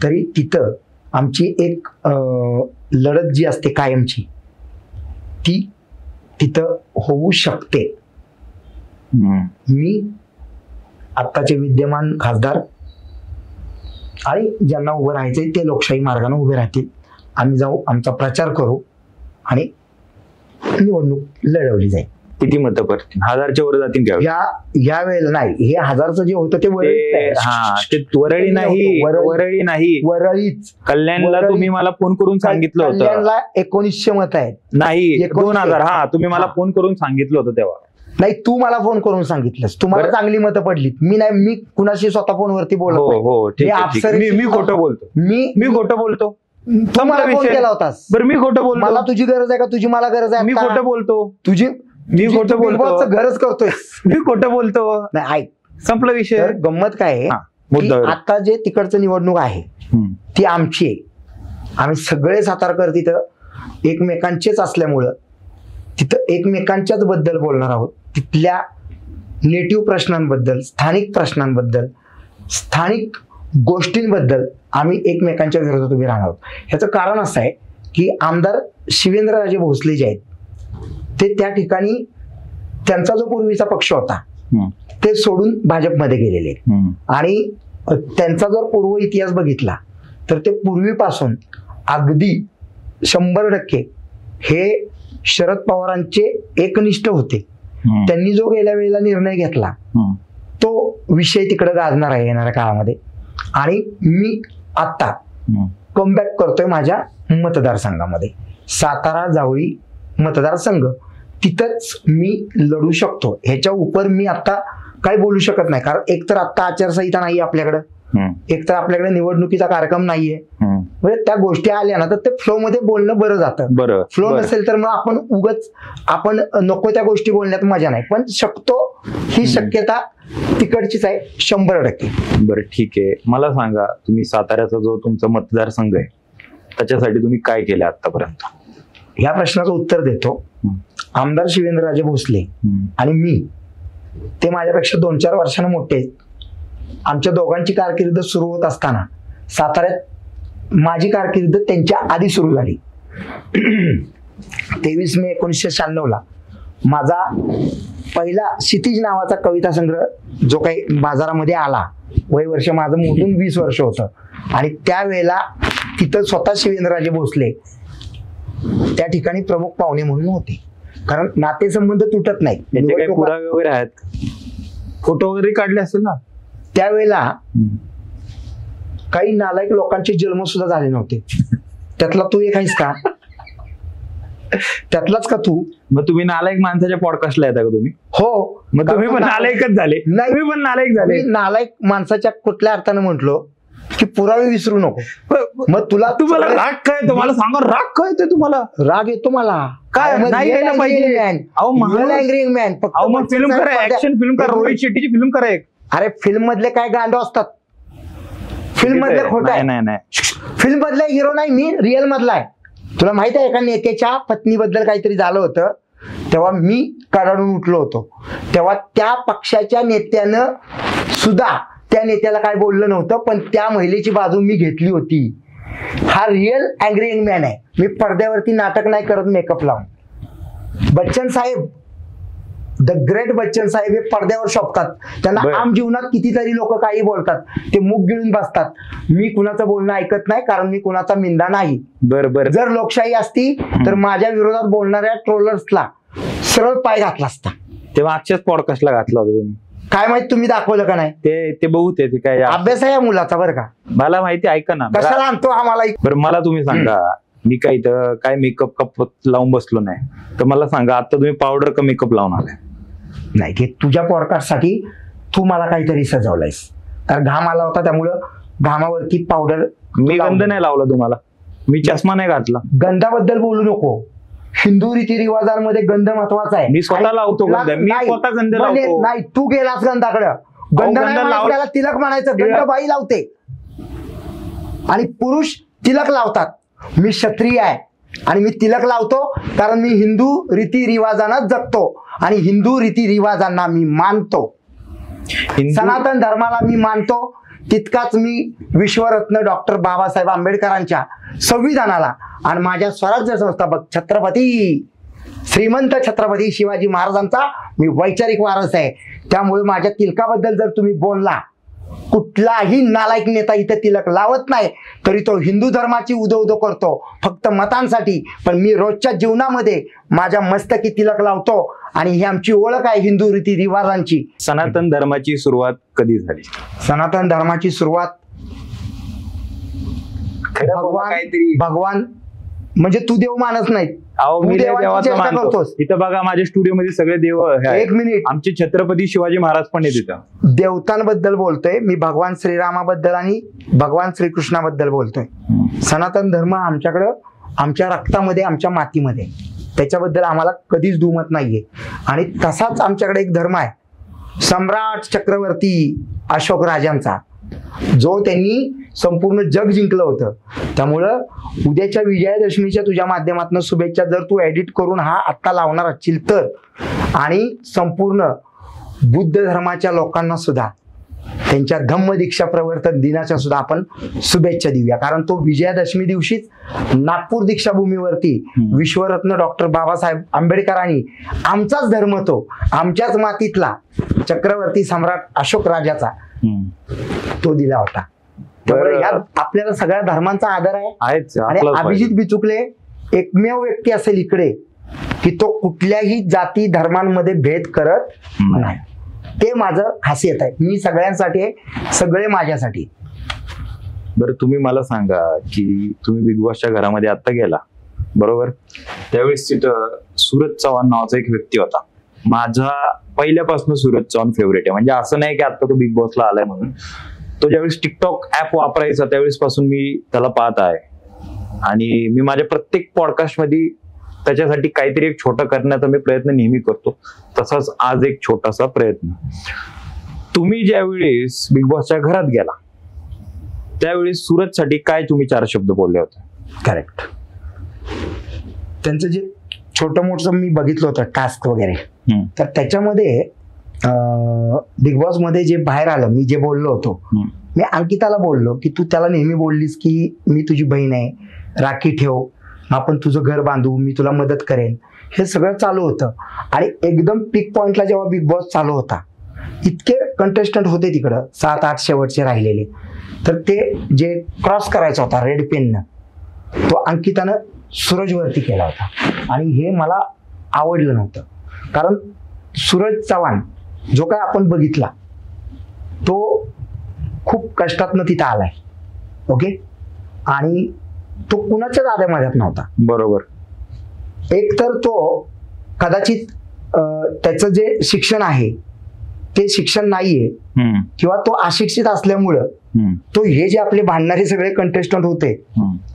तरी तिथं आमची एक लढत जी असते कायमची, ती तिथं होऊ शकते. मी आत्ताचे विद्यमान खासदार आणि ज्यांना उभं राहायचंय ते लोकशाही मार्गाने उभे राहतील. आम्ही जाऊ, आमचा प्रचार करू आणि निवडणूक लढवली जाईल. किती मतं पडतील? 1000च्या वर जातील का? या वेळेला नाही, हे 1000चं जे होतं ते वरळी नाही, वरळी नाही, वरळीच. कल्याणला तुम्ही मला फोन करून सांगितलं होतं. कल्याणला 1900 मत आहेत. नाही 2000. हा तुम्ही मला फोन करून सांगितलं होतं तेव्हा. नाही तू मला फोन करून सांगितलंस, तुम्हाला चांगली मतं पडली. मी नाही, मी कुणाशी स्वतः फोनवरती बोलत नाही. हो ठीक आहे. मी खोटं बोलतो. मी खोटं बोलतो. तू मला फोन केला होतास. बरं मी खोटं बोलतो. मला तुझी गरज आहे का तुझी मला गरज आहे? मी खोटं बोलतो. मी खोटं बोलतो. गरज करतोय. मी खोटं बोलतो. नाही ऐक, संपला विषय. गंमत काय आहे, आता जे तिकडचं निवडणूक आहे ती आमची आहे. आम्ही सगळे सातारकर तिथं एकमेकांचेच असल्यामुळं तिथं एकमेकांच्याच बद्दल बोलणार आहोत. तिथल्या नेटिव्ह प्रश्नांबद्दल, स्थानिक प्रश्नांबद्दल, स्थानिक गोष्टींबद्दल आम्ही एकमेकांच्या विरोधात उभे राहणार आहोत. ह्याचं कारण असं आहे की आमदार शिवेंद्रराजे भोसले जे आहेत ते त्या ठिकाणी त्यांचा जो पूर्वीचा पक्ष होता ते सोडून भाजपमध्ये गेलेले आहेत. आणि त्यांचा जर पूर्व इतिहास बघितला तर ते पूर्वीपासून अगदी 100% हे शरद पवारांचे एकनिष्ठ होते. त्यांनी जो गेल्या वेळेला निर्णय घेतला तो विषय तिकडे गाजणार आहे येणाऱ्या काळामध्ये. आणि मी आता कमबॅक करतोय माझ्या मतदारसंघामध्ये, सातारा जावळी मतदारसंघ. तिथंच मी लढू शकतो. ह्याच्या उपर मी आता काही बोलू शकत नाही. कारण एकतर आता आचारसंहिता नाही आपल्याकडे, एकतर आपल्याकडे निवडणुकीचा कार्यक्रम नाहीये. म्हणजे त्या गोष्टी आल्या ना तर ते फ्लो मध्ये बोलणं बरं जातं. फ्लो नसेल तर मग आपण नको त्या गोष्टी बोलण्यात मजा नाही. पण शकतो ही शक्यता तिकडचीच आहे 100%. बरं ठीक आहे. मला सांगा, तुम्ही साताऱ्याचा जो तुमचा मतदारसंघ आहे त्याच्यासाठी तुम्ही काय केलं आतापर्यंत? ह्या प्रश्नाचं उत्तर देतो. आमदार शिवेंद्रराजे भोसले आणि मी, ते माझ्यापेक्षा 2-4 वर्षांनी मोठे आहेत. आमच्या दोघांची कारकीर्द सुरू होत असताना साताऱ्यात माझी कारकीर्द त्यांच्या आधी सुरू झाली. 23 मे 1996ला माझा पहिला क्षितिज नावाचा कविता संग्रह जो काही बाजारामध्ये आला, वय वर्ष माझं मोजून 20 वर्ष होतं. आणि त्यावेळेला तिथं स्वतः शिवेंद्रराजे भोसले त्या ठिकाणी प्रमुख पाहुणे म्हणून होते. कारण नातेसंबंध तुटत नाही. पुरावे वगैरे आहेत? फोटो वगैरे काढले असेल ना. त्यावेळेला काही नालायक लोकांचे जन्म सुद्धा झाले नव्हते. त्यातला तू एक आहेस का? त्यातलाच का तू? मग तुम्ही नालायक माणसाच्या पॉडकास्टला येता का तुम्ही? हो. मग तुम्ही पण नालायकच झाले. नाही, तुम्ही पण नालायक झाले. मी नालायक माणसाच्या कुठल्या अर्थाने म्हटलो की पुरावे विसरू नको. मग तुम्हाला राग काय येतो मला सांगा. राग काय येतो तुम्हाला? राग येतो मला. काय नाही यायला पाहिजे. अहो मग फिल्म करा, ऍक्शन फिल्म करा, रोहित शेट्टीची फिल्म करा एक. अरे फिल्म मधले काय गांडो असतात. फिल्म मधले खोट आहे. नाही फिल्म मधले हिरो नाही, मी रिअल मधला आहे. तुला माहित आहे एका नेत्याच्या पत्नीबद्दल काहीतरी झालं होतं, तेव्हा मी कडाडून उठलो होतो. तेव्हा त्या पक्षाच्या नेत्यानं सुद्धा त्या नेत्याला काय बोललं नव्हतं, पण त्या महिलेची बाजू मी घेतली होती. हा रिअल अँग्री यंग मॅन आहे. मी पडद्यावरती नाटक नाही करत मेकअप लावून. बच्चन साहेब, द ग्रेट बच्चन साहेब हे पडद्यावर शोभतात. त्यांना आम जीवनात कितीतरी लोक काही बोलतात, ते मुख गिळून बसतात. मी कुणाचं बोलणं ऐकत नाही, कारण मी कुणाचा मिंदा नाही. बरोबर. जर लोकशाही असती तर माझ्या विरोधात बोलणाऱ्या ट्रोलर्सला सरळ पाय घातला असता. तेव्हा मागच्याच पॉडकास्टला घातला होता तुम्ही. काय माहित तुम्ही दाखवलं का नाही ते बघू ते काय अभ्यास आहे या मुलाचा बरं का. मला माहिती. ऐका ना, कशाला आणतो आम्हाला. बरं मला तुम्ही सांगा, मी काही तर काय मेकअप कप लावून बसलो नाही, तर मला सांगा आता तुम्ही पावडर का मेकअप लावून आलाय? नाही, ते तुझ्या पॉडकास्ट साठी तू मला काहीतरी सजवलंयस. तर घाम आला होता, त्यामुळं घामावरती पावडर. मी गंध नाही लावला तुम्हाला, मी चष्मा नाही घातला. गंधाबद्दल बोलू नको. हिंदू रीतिरिवाजांमध्ये गंध महत्वाचा आहे. मी स्वतः लावतो गंध. मी स्वतः गंध लावतो. नाही, तू गेलास गंधाकडं. गंध लावल्याला तिलक म्हणायचं. गंध बाई लावते आणि पुरुष तिलक लावतात. मी क्षत्रिय आहे आणि मी तिलक लावतो कारण मी हिंदू रीतिरिवाजांना जगतो आणि हिंदू रीतिरिवाजांना मी मानतो. सनातन धर्माला मी मानतो, तितकाच मी विश्वरत्न डॉक्टर बाबासाहेब आंबेडकरांच्या संविधानाला आणि माझ्या स्वराज्य संस्थापक छत्रपती श्रीमंत छत्रपती शिवाजी महाराजांचा मी वैचारिक वारस आहे. त्यामुळे माझ्या तिलकाबद्दल जर तुम्ही बोलला, कुठलाही नालायक नेता इथे तिलक लावत नाही, तरी तो हिंदू धर्माची उदो करतो फक्त मतांसाठी. पण मी रोजच्या जीवनामध्ये माझ्या मस्तकी तिलक लावतो आणि ही आमची ओळख आहे हिंदू रीतिरिवाजांची. सनातन धर्माची सुरुवात कधी झाली? सनातन धर्माची सुरुवात भगवान म्हणजे तू देव मानत नाही. इथं बघा माझ्या स्टुडिओ मध्ये सगळे देव. एक मिनिट, आमचे छत्रपती शिवाजी महाराज पण येत तिथं. देवतांबद्दल बोलतोय मी, भगवान श्रीरामाबद्दल आणि भगवान श्रीकृष्णाबद्दल बोलतोय. सनातन धर्म आमच्याकडं, आमच्या रक्तामध्ये, आमच्या मातीमध्ये, त्याच्याबद्दल आम्हाला कधीच दुमत नाहीये. आणि तसाच आमच्याकडे एक धर्म आहे, सम्राट चक्रवर्ती अशोक राजांचा, जो त्यांनी संपूर्ण जग जिंकलं होतं. त्यामुळं उद्याच्या विजयादशमीच्या तुझ्या माध्यमातून शुभेच्छा जर तू एडिट करून हा आत्ता लावणार असशील तर, आणि संपूर्ण बुद्ध धर्माच्या लोकांना सुद्धा त्यांच्या धम्म दीक्षा प्रवर्तन दिनाच्या सुद्धा आपण शुभेच्छा देऊया. कारण तो विजयादशमी दिवशीच नागपूर दीक्षाभूमीवरती विश्वरत्न डॉक्टर बाबासाहेब आंबेडकरांनी आमचाच धर्म, तो आमच्याच मातीतला चक्रवर्ती सम्राट अशोक राजाचा तो दिला होता. त्यामुळे यात आपल्याला सगळ्या धर्मांचा आदर आहे. आणि अभिजित बिचुकले एकमेव व्यक्ती असेल इकडे की तो कुठल्याही जाती धर्मांमध्ये भेद करत नाही. ते माझं खासियत आहे. मी सगळ्यांसाठी आहे, सगळे माझ्यासाठी. बरं तुम्ही मला सांगा की तुम्ही बिग बॉसच्या घरामध्ये आता गेला बरोबर, त्यावेळेस तिथं सूरज चव्हाण नावाचा एक व्यक्ती होता. माझा पहिल्यापासून सूरज चव्हाण फेवरेट आहे. म्हणजे असं नाही की आता तो बिग बॉसला आलाय म्हणून. तो ज्यावेळेस टिकटॉक ऍप वापरायचा त्यावेळेस पासून मी त्याला पाहत आहे आणि मी माझ्या प्रत्येक पॉडकास्ट मध्ये त्याच्यासाठी काहीतरी एक छोटं करण्याचा मी प्रयत्न नेहमी करतो. तसाच आज एक छोटासा प्रयत्न. तुम्ही ज्यावेळेस बिग बॉसच्या घरात गेला त्यावेळेस सूरजसाठी काय तुम्ही 4 शब्द बोलले होते? करेक्ट. त्यांचं जे छोटं मोठं मी बघितलं होतं टास्क वगैरे, तर त्याच्यामध्ये बिग बॉस मध्ये जे बाहेर आलं, मी जे बोललो होतो, मी अंकिताला बोललो की तू त्याला नेहमी बोललीस की मी तुझी बहीण आहे, राखी ठेव, आपण तुझं घर बांधू, मी तुला मदत करेन. हे सगळं चालू होतं. आणि एकदम पीक पॉइंटला जेव्हा बिग बॉस चालू होता, इतके कंटेस्टंट होते तिकडं 7-8 शेवटचे राहिलेले, तर ते जे क्रॉस करायचा होता रेड पेननं, तो अंकितानं सूरजवरती केला होता. आणि हे मला आवडलं नव्हतं, कारण सूरज चव्हाण जो काय आपण बघितला तो खूप कष्टातनं तिथं आलाय. ओके. आणि तो कुणाच्याच आद्यामाद्यात नव्हता. बरोबर. एक तर तो कदाचित त्याचं जे शिक्षण आहे ते शिक्षण नाहीये किंवा तो अशिक्षित असल्यामुळं तो हे जे आपले भांडणारे सगळे कंटेस्टंट होते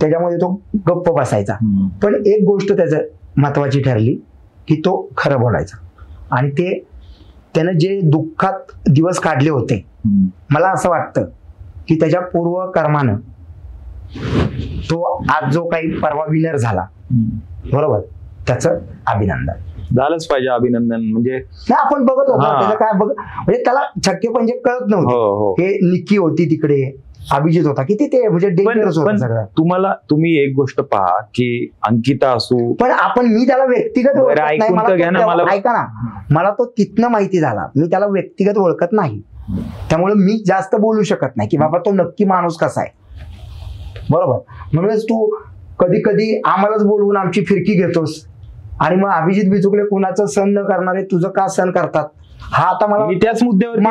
त्याच्यामध्ये तो गप्प बसायचा. पण एक गोष्ट त्याचं महत्वाची ठरली की तो खरं बोलायचा. आणि ते त्यानं जे दुःखात दिवस काढले होते, मला असं वाटतं की त्याच्या पूर्व कर्मानं तो आज जो काही परवा विनर झाला, बरोबर, त्याचं अभिनंदन झालंच पाहिजे. अभिनंदन म्हणजे आपण बघत होतो त्याचं काय म्हणजे त्याला छक्के पंजे कळत नव्हते. हे निक्की होती तिकडे, अभिजित होता, किती ते म्हणजे डेंजरस होतं सगळं. तुम्ही एक गोष्ट पहा की अंकिता असू, पण मी त्याला व्यक्तिगत ऐका ना, मला तो तिथनं माहिती झाला, मी त्याला व्यक्तिगत ओळखत नाही, त्यामुळे मी जास्त बोलू शकत नाही की बाबा तो नक्की माणूस कसा आहे. बरोबर. म्हणूनच तू कधी कधी आम्हालाच बोलवून आमची फिरकी घेतोस आणि मग अभिजित बिचुकले कुणाचं सण न करणारे तुझं का सण करतात, हा आता मला त्याच मुद्द्यावरती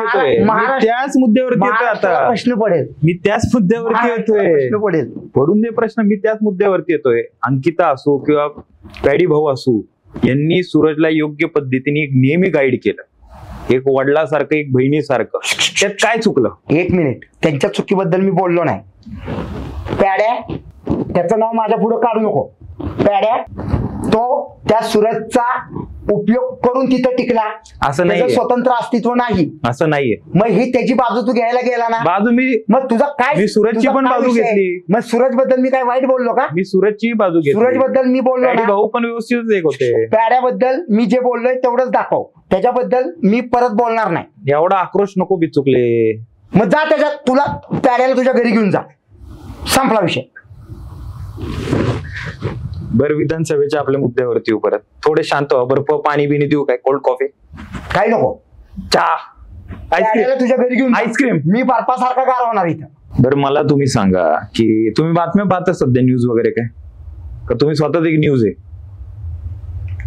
आता प्रश्न पडेल. मी त्याच मुद्द्यावरती येतोय. प्रश्न पडेल, पडून दे प्रश्न. मी त्याच मुद्द्यावरती येतोय. अंकिता असो किंवा पॅडी भाऊ असू, यांनी सूरजला योग्य पद्धतीने नेहमी गाईड केलं, एक वडिलासारखं, एक बहिणीसारखं. त्यात काय चुकलं? एक मिनिट, त्यांच्या चुकीबद्दल मी बोललो नाही. पॅड्या, त्याचं नाव माझ्या पुढे काढू नको. पॅड्या तो त्या सूरजचा उपयोग करून तिथं टिकला, असं नाही, स्वतंत्र अस्तित्व नाही, असं नाहीये. मग ही त्याची बाजू तू घ्यायला गेला ना. बाजू मग तुझा काय, मी सूरजची पण बाजू घेतली. मग सूरज बद्दल मी काय वाईट बोललो का? मी सूरजची बाजू घेतली. सूरज बद्दल मी बोललो, भाऊ पण व्यवस्थित एक होते. पॅड्याबद्दल मी जे बोललोय तेवढंच दाखव, त्याच्याबद्दल मी परत बोलणार नाही. एवढा आक्रोश नको बिचुकले. मग जा त्याच्यात, तुला पॅड्याला तुझ्या घरी घेऊन जा, संपला विषय. बरं, विधानसभेच्या आपल्या मुद्द्यावरती परत थोडे शांत व्हा. बर्फ पाणी बिनी देऊ काय? कोल्ड कॉफी काही नको, चहा, आईस्क्रीम तुझ्या घरी घेऊन आईस्क्रीम. मी बर्फासारखा गार होणार इथं. बरं, मला तुम्ही सांगा की तुम्ही बातम्या पाहता सध्या, न्यूज वगैरे काय, का तुम्ही स्वतःच एक न्यूज आहे?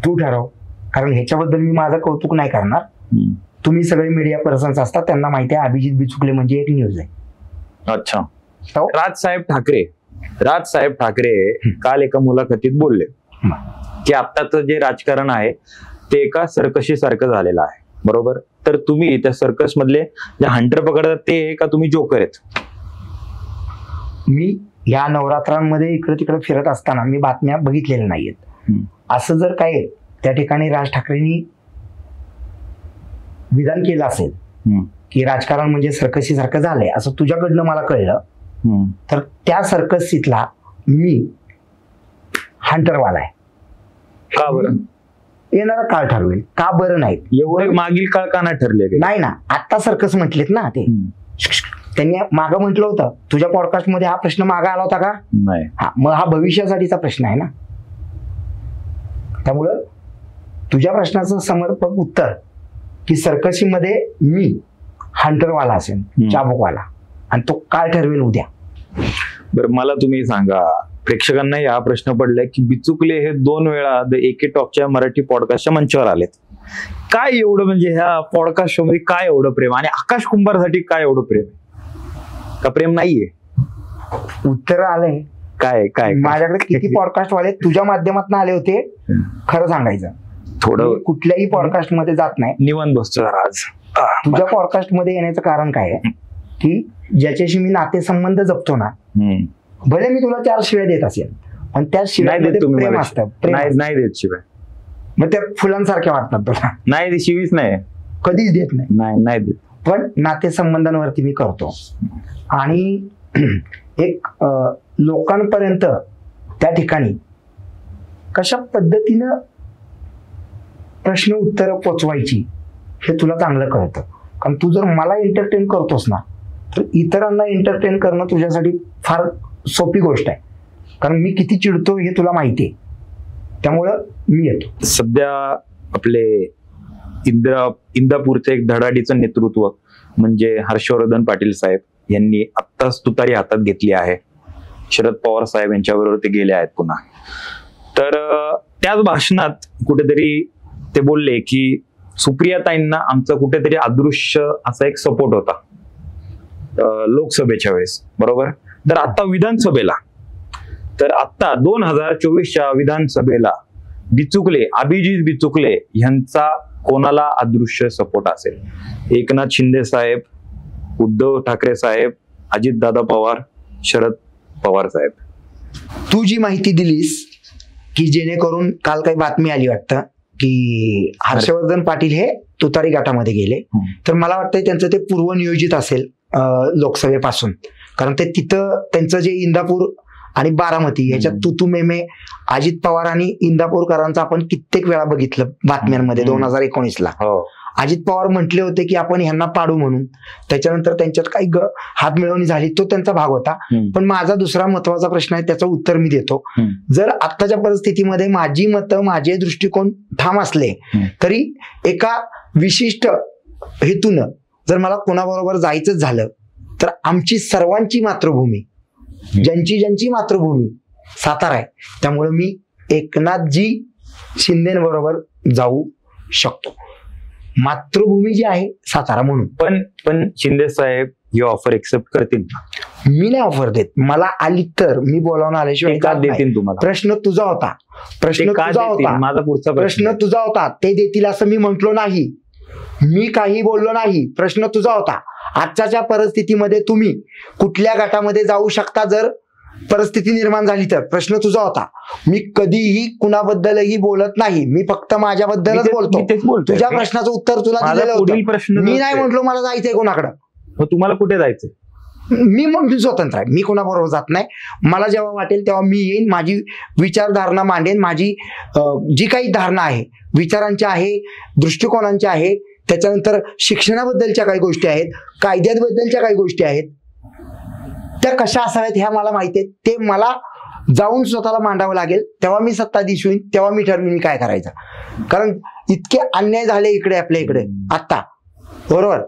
तू ठरव, कारण ह्याच्याबद्दल मी माझं कौतुक नाही करणार. तुम्ही सगळे मीडिया पर्सन्स असतात, त्यांना माहिती आहे अभिजित बिचुकले म्हणजे एक न्यूज आहे. अच्छा. राजसाहेब ठाकरे काल एका मुलाखतीत बोलले की आत्ताचं जे राजकारण आहे ते एका सर्कशी सारखं झालेलं आहे, बरोबर? तर तुम्ही त्या सर्कस मधले जे हंटर पकडतात ते का तुम्ही जोकर आहेत? मी या नवरात्रांमध्ये इकडे तिकडे फिरत असताना मी बातम्या बघितलेल्या नाहीयेत. असं जर काय त्या ठिकाणी राज ठाकरेंनी विधान केलं असेल की राजकारण म्हणजे सर्कसी सारखं झालंय असं तुझ्याकडनं मला कळलं, तर त्या सर्कसीतला मी हंटरवाला आहे. का बरं? येणारा काळ ठरवेल. का बरं नाही, एवढे मागील काळ का नाही ठरले? नाही ना, आता सर्कस म्हटलेत ना ते. त्यांनी मागं म्हटलं होतं, तुझ्या पॉडकास्ट मध्ये हा प्रश्न मागा आला होता का? नाही. हा, मग हा भविष्यासाठीचा प्रश्न आहे ना. त्यामुळं तुझ्या प्रश्नाचं समर्पक उत्तर की सर्कशीमध्ये मी हंटरवाला असेल, चाबुकवाला, आणि तो काय ठरवेल उद्या. बरं, मला तुम्ही सांगा, प्रेक्षकांना हा प्रश्न पडलाय की बिचुकले हे 2 वेळा द एके टॉकच्या मराठी पॉडकास्टच्या मंचावर आलेत. काय एवढं म्हणजे ह्या पॉडकास्ट शो मध्ये काय एवढं प्रेम, आणि आकाश कुंभारसाठी काय एवढं प्रेम? का प्रेम नाहीये? उत्तर आलंय. काय काय माझ्याकडे किती पॉडकास्ट वाले तुझ्या माध्यमातून आले होते, खरं सांगायचं थोडं कुठल्याही पॉडकास्ट मध्ये जात नाही, निवांत बसतो जरा आज. तुझ्या पॉडकास्ट मध्ये येण्याचं कारण काय आहे की ज्याच्याशी मी नातेसंबंध जपतो ना, भले मी तुला 4 शिव्या देत असेल पण त्या शिव्यामध्ये प्रेम असतं. नाही देत शिवाय, मग त्या फुलांसारख्या वाटतात तुला. नाही, शिवीच नाही, कधीच देत नाही देत. पण नातेसंबंधांवरती मी करतो. आणि एक लोकांपर्यंत त्या ठिकाणी कशा पद्धतीनं प्रश्न उत्तर पोचवायची हे तुला चांगलं कळतं. कारण तू जर मला एंटरटेन करतोस ना, तर इतरांना एंटरटेन करणं तुझ्यासाठी फार सोपी गोष्ट आहे. कारण मी किती चिडतो हे तुला माहिती आहे, त्यामुळं मी येतो. सध्या आपले इंदापूरचं एक धडाडीचं नेतृत्व म्हणजे हर्षवर्धन पाटील साहेब यांनी आत्ताच तुतारी हातात घेतली आहे. शरद पवार साहेब यांच्याबरोबर ते गेले आहेत पुन्हा. तर त्याच भाषणात कुठेतरी ते बोलले की सुप्रियाताईंना आमचा कुठेतरी अदृश्य असा एक सपोर्ट होता लोकसभेच्या वेळेस, बरोबर. तर आता विधानसभेला, तर आता 2024च्या विधानसभेला अभिजित बिचुकले यांचा कोणाला अदृश्य सपोर्ट असेल? एकनाथ शिंदे साहेब, उद्धव ठाकरे साहेब, अजितदादा पवार, शरद पवार साहेब. तू जी माहिती दिलीस की जेणेकरून काल काही बातमी आली वाटतं की हर्षवर्धन पाटील हे तुतारी गटामध्ये गेले, तर मला वाटतं त्यांचं ते पूर्वनियोजित असेल लोकसभेपासून. कारण ते तिथं त्यांचं जे इंदापूर आणि बारामती याच्यात तू मेमे अजित पवार आणि इंदापूरकरांचं आपण कित्येक वेळा बघितलं बातम्यांमध्ये 2019ला. अजित पवार म्हटले होते की आपण ह्यांना पाडू म्हणून, त्याच्यानंतर त्यांच्यात काही हात मिळवणी झाली, तो त्यांचा भाग होता. पण माझा दुसरा महत्वाचा प्रश्न आहे, त्याचं उत्तर मी देतो. जर आत्ताच्या परिस्थितीमध्ये माझी मतं, माझे दृष्टिकोन ठाम असले तरी एका विशिष्ट हेतून जर मला कोणाबरोबर जायचंच झालं तर आमची सर्वांची मातृभूमी, ज्यांची मातृभूमी सातारा आहे, त्यामुळे मी एकनाथजी शिंदेबरोबर जाऊ शकतो. मातृभूमी जी आहे सातारा म्हणून. पण शिंदे साहेब ही ऑफर एक्सेप्ट करतील? मी नाही ऑफर देत. मला आली तर मी बोलावून आल्याशिवाय का देतील तुम्हाला? प्रश्न तुझा होता, माझा पुढचा प्रश्न तुझा होता. ते देतील असं मी म्हंटलो नाही, मी काही बोललो नाही. प्रश्न तुझा होता. आजच्या परिस्थितीमध्ये तुम्ही कुठल्या गटामध्ये जाऊ शकता जर परिस्थिती निर्माण झाली तर, प्रश्न तुझा होता. मी कधीही कुणाबद्दलही बोलत नाही, मी फक्त माझ्याबद्दलच बोलतो. तुझ्या प्रश्नाचं उत्तर तुला दिलेलं होतं. मी नाही म्हटलो मला जायचंय कोणाकडं. तुम्हाला कुठे जायचंय? मी स्वतंत्र आहे, मी कोणाबरोबर जात नाही. मला जेव्हा वाटेल तेव्हा मी येईन, माझी विचारधारणा मांडेन. माझी जी काही धारणा आहे, विचारांची आहे, दृष्टिकोनांची आहे, त्याच्यानंतर शिक्षणाबद्दलच्या काही गोष्टी आहेत, कायद्याबद्दलच्या काही गोष्टी आहेत, त्या कशा असाव्यात ह्या मला माहिती आहे. ते मला जाऊन स्वतःला मांडावं लागेल, तेव्हा मी सत्ताधीश होईन, तेव्हा मी ठरवीन काय करायचं. कारण इतके अन्याय झाले इकडे आपल्या इकडे आता, बरोबर.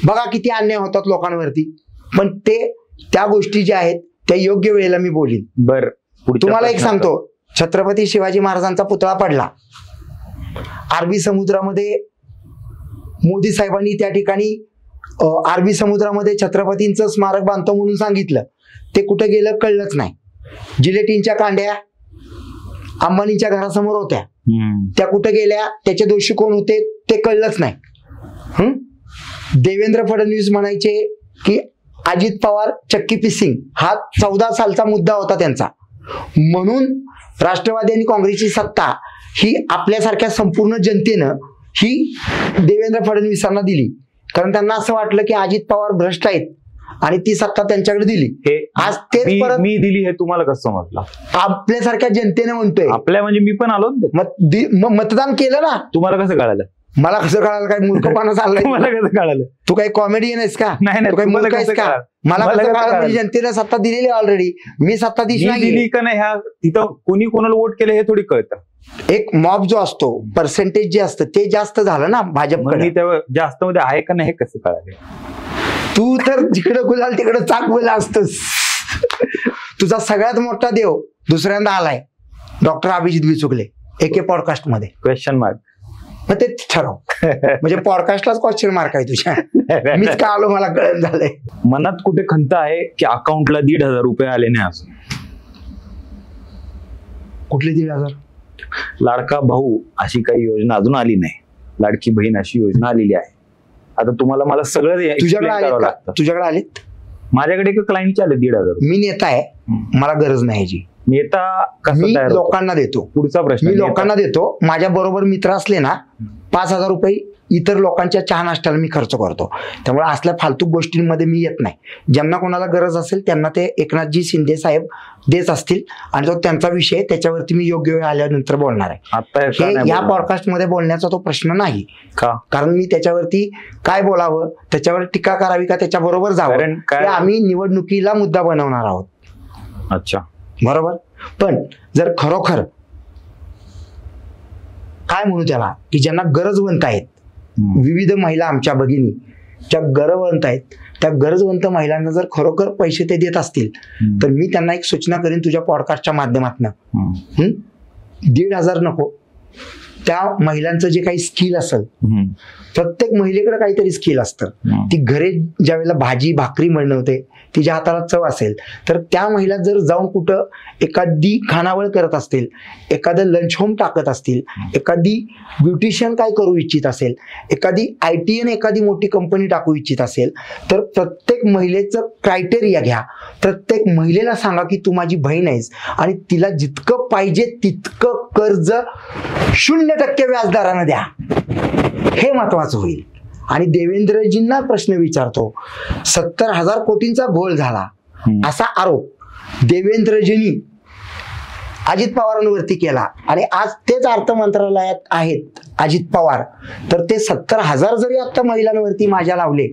बघा किती अन्याय होतात लोकांवरती, पण त्या गोष्टी ज्या आहेत त्या योग्य वेळेला मी बोलीन. बर, तुम्हाला एक सांगतो, छत्रपती शिवाजी महाराजांचा पुतळा पडला अरबी समुद्रामध्ये. मोदी साहेबांनी त्या ठिकाणी अरबी समुद्रामध्ये छत्रपतींचं स्मारक बांधतो म्हणून सांगितलं. ते कुठं गेलं कळलंच नाही. जिलेटिनच्या कांड्या अंबानींच्या घरासमोर होत्या, त्या कुठं गेल्या, त्याचे दोषी कोण होते ते कळलंच नाही. देवेंद्र फडणवीस म्हणायचे की अजित पवार चक्की पिसिंग, हा 14 सालचा मुद्दा होता त्यांचा. म्हणून राष्ट्रवादी आणि काँग्रेसची सत्ता ही आपल्यासारख्या संपूर्ण जनतेनं ही देवेंद्र फडणवीसांना दिली. कारण त्यांना असं वाटलं की अजित पवार भ्रष्ट आहेत आणि ती सत्ता त्यांच्याकडे दिली. आज तेच परत मी दिली हे तुम्हाला कसं समजलं? आपल्यासारख्या जनतेने म्हणतोय. आपल्या म्हणजे मी पण आलो मतदान केलं ना. तुम्हाला कसं कळालं? मला कसं कळालं? काय मूर्खपणा चाललाय? मला कसं कळालं? तू काही कॉमेडियन आहेस का? नाही, तू काही मूर्ख आहेस का? मला कसं कळालं? म्हणजे जनतेने सत्ता दिलेली ऑलरेडी, मी सत्ताधीश नाही दिली का नाही ह्या तिथं कोणी कोणाला वोट केलं हे थोडी कळतं. एक मॉब जो असतो, पर्सेंटेज जे असतं ते जास्त झालं ना भाजपकडे. जास्त मध्ये आहे का नाही हे कसं कळालं? तू तर जिकडे गुलाल तिकडे चाक बोला असतोस. तुझा सगळ्यात मोठा देव दुसऱ्यांदा आलाय, डॉक्टर अभिजित बिचुकले, एके पॉडकास्ट मध्ये. Question mark. मग ते ठरव. म्हणजे पॉडकास्टलाच क्वेश्चन मार्क आहे तुझ्या. मीच का आलो मला कळण झालंय. मनात कुठे खंत आहे की अकाउंटला 1,500 रुपये आले नाही अजून? कुठले 1,500? लाडका भाऊ अशी काही योजना अजून आली नाही, लाडकी बहीण अशी योजना आलेली आहे. आता तुम्हाला मला सगळं तुझ्याकडे आलेत? माझ्याकडे एका क्लायंटचे आले 1,500. मी नेता आहे, मला गरज नाही याची. नेता मी लोकांना देतो. पुढचा प्रश्न, मी लोकांना देतो. माझ्या बरोबर मित्र असले ना, 5,000 रुपये इतर लोकांच्या चहा नाश्त्याला मी खर्च करतो. त्यामुळे असल्या फालतू गोष्टींमध्ये मी येत नाही. ज्यांना कोणाला गरज असेल त्यांना ते एकनाथजी शिंदे साहेब देत असतील आणि तो त्यांचा विषय, त्याच्यावरती मी योग्य वेळ आल्यानंतर बोलणार आहे. या पॉडकास्ट मध्ये बोलण्याचा तो प्रश्न नाही. कारण मी त्याच्यावरती काय बोलावं, त्याच्यावर टीका करावी का त्याच्याबरोबर जावं, आम्ही निवडणुकीला मुद्दा बनवणार आहोत. अच्छा, बरोबर. पण जर खरोखर काय म्हणू त्याला की ज्यांना गरजवंत आहेत, विविध महिला आमच्या भगिनी ज्या गरजवंत आहेत, त्या गरजवंत महिलांना जर खरोखर पैसे ते देत असतील तर मी त्यांना एक सूचना करेन तुझ्या पॉडकास्टच्या माध्यमातून. 1,500 नको, त्या महिलांचं जे काही स्किल असेल, प्रत्येक महिलेकडे काहीतरी स्किल असतं. ती घरी ज्या वेळेला भाजी भाकरी बनवते, तिच्या हाताला चव असेल, तर त्या महिला जर जाऊन कुठं एखादी खानावळ करत असतील, एखादं लंच होम टाकत असतील, एखादी ब्युटिशियन काय करू इच्छित असेल, एखादी ITN एखादी मोठी कंपनी टाकू इच्छित असेल, तर प्रत्येक महिलेचं क्रायटेरिया घ्या. प्रत्येक महिलेला सांगा की तू माझी बहीण आहेस आणि तिला जितकं पाहिजे तितकं कर्ज 0% व्याजदरानं द्या. हे महत्वाचं होईल. आणि देवेंद्रजींना प्रश्न विचारतो, 70,000 कोटींचा घोळ झाला असा आरोप देवेंद्रजींनी अजित पवारांवरती केला आणि आज तेच अर्थ मंत्रालयात आहेत अजित पवार, तर ते 70,000 जरी आता महिलांवरती माझ्या लावले,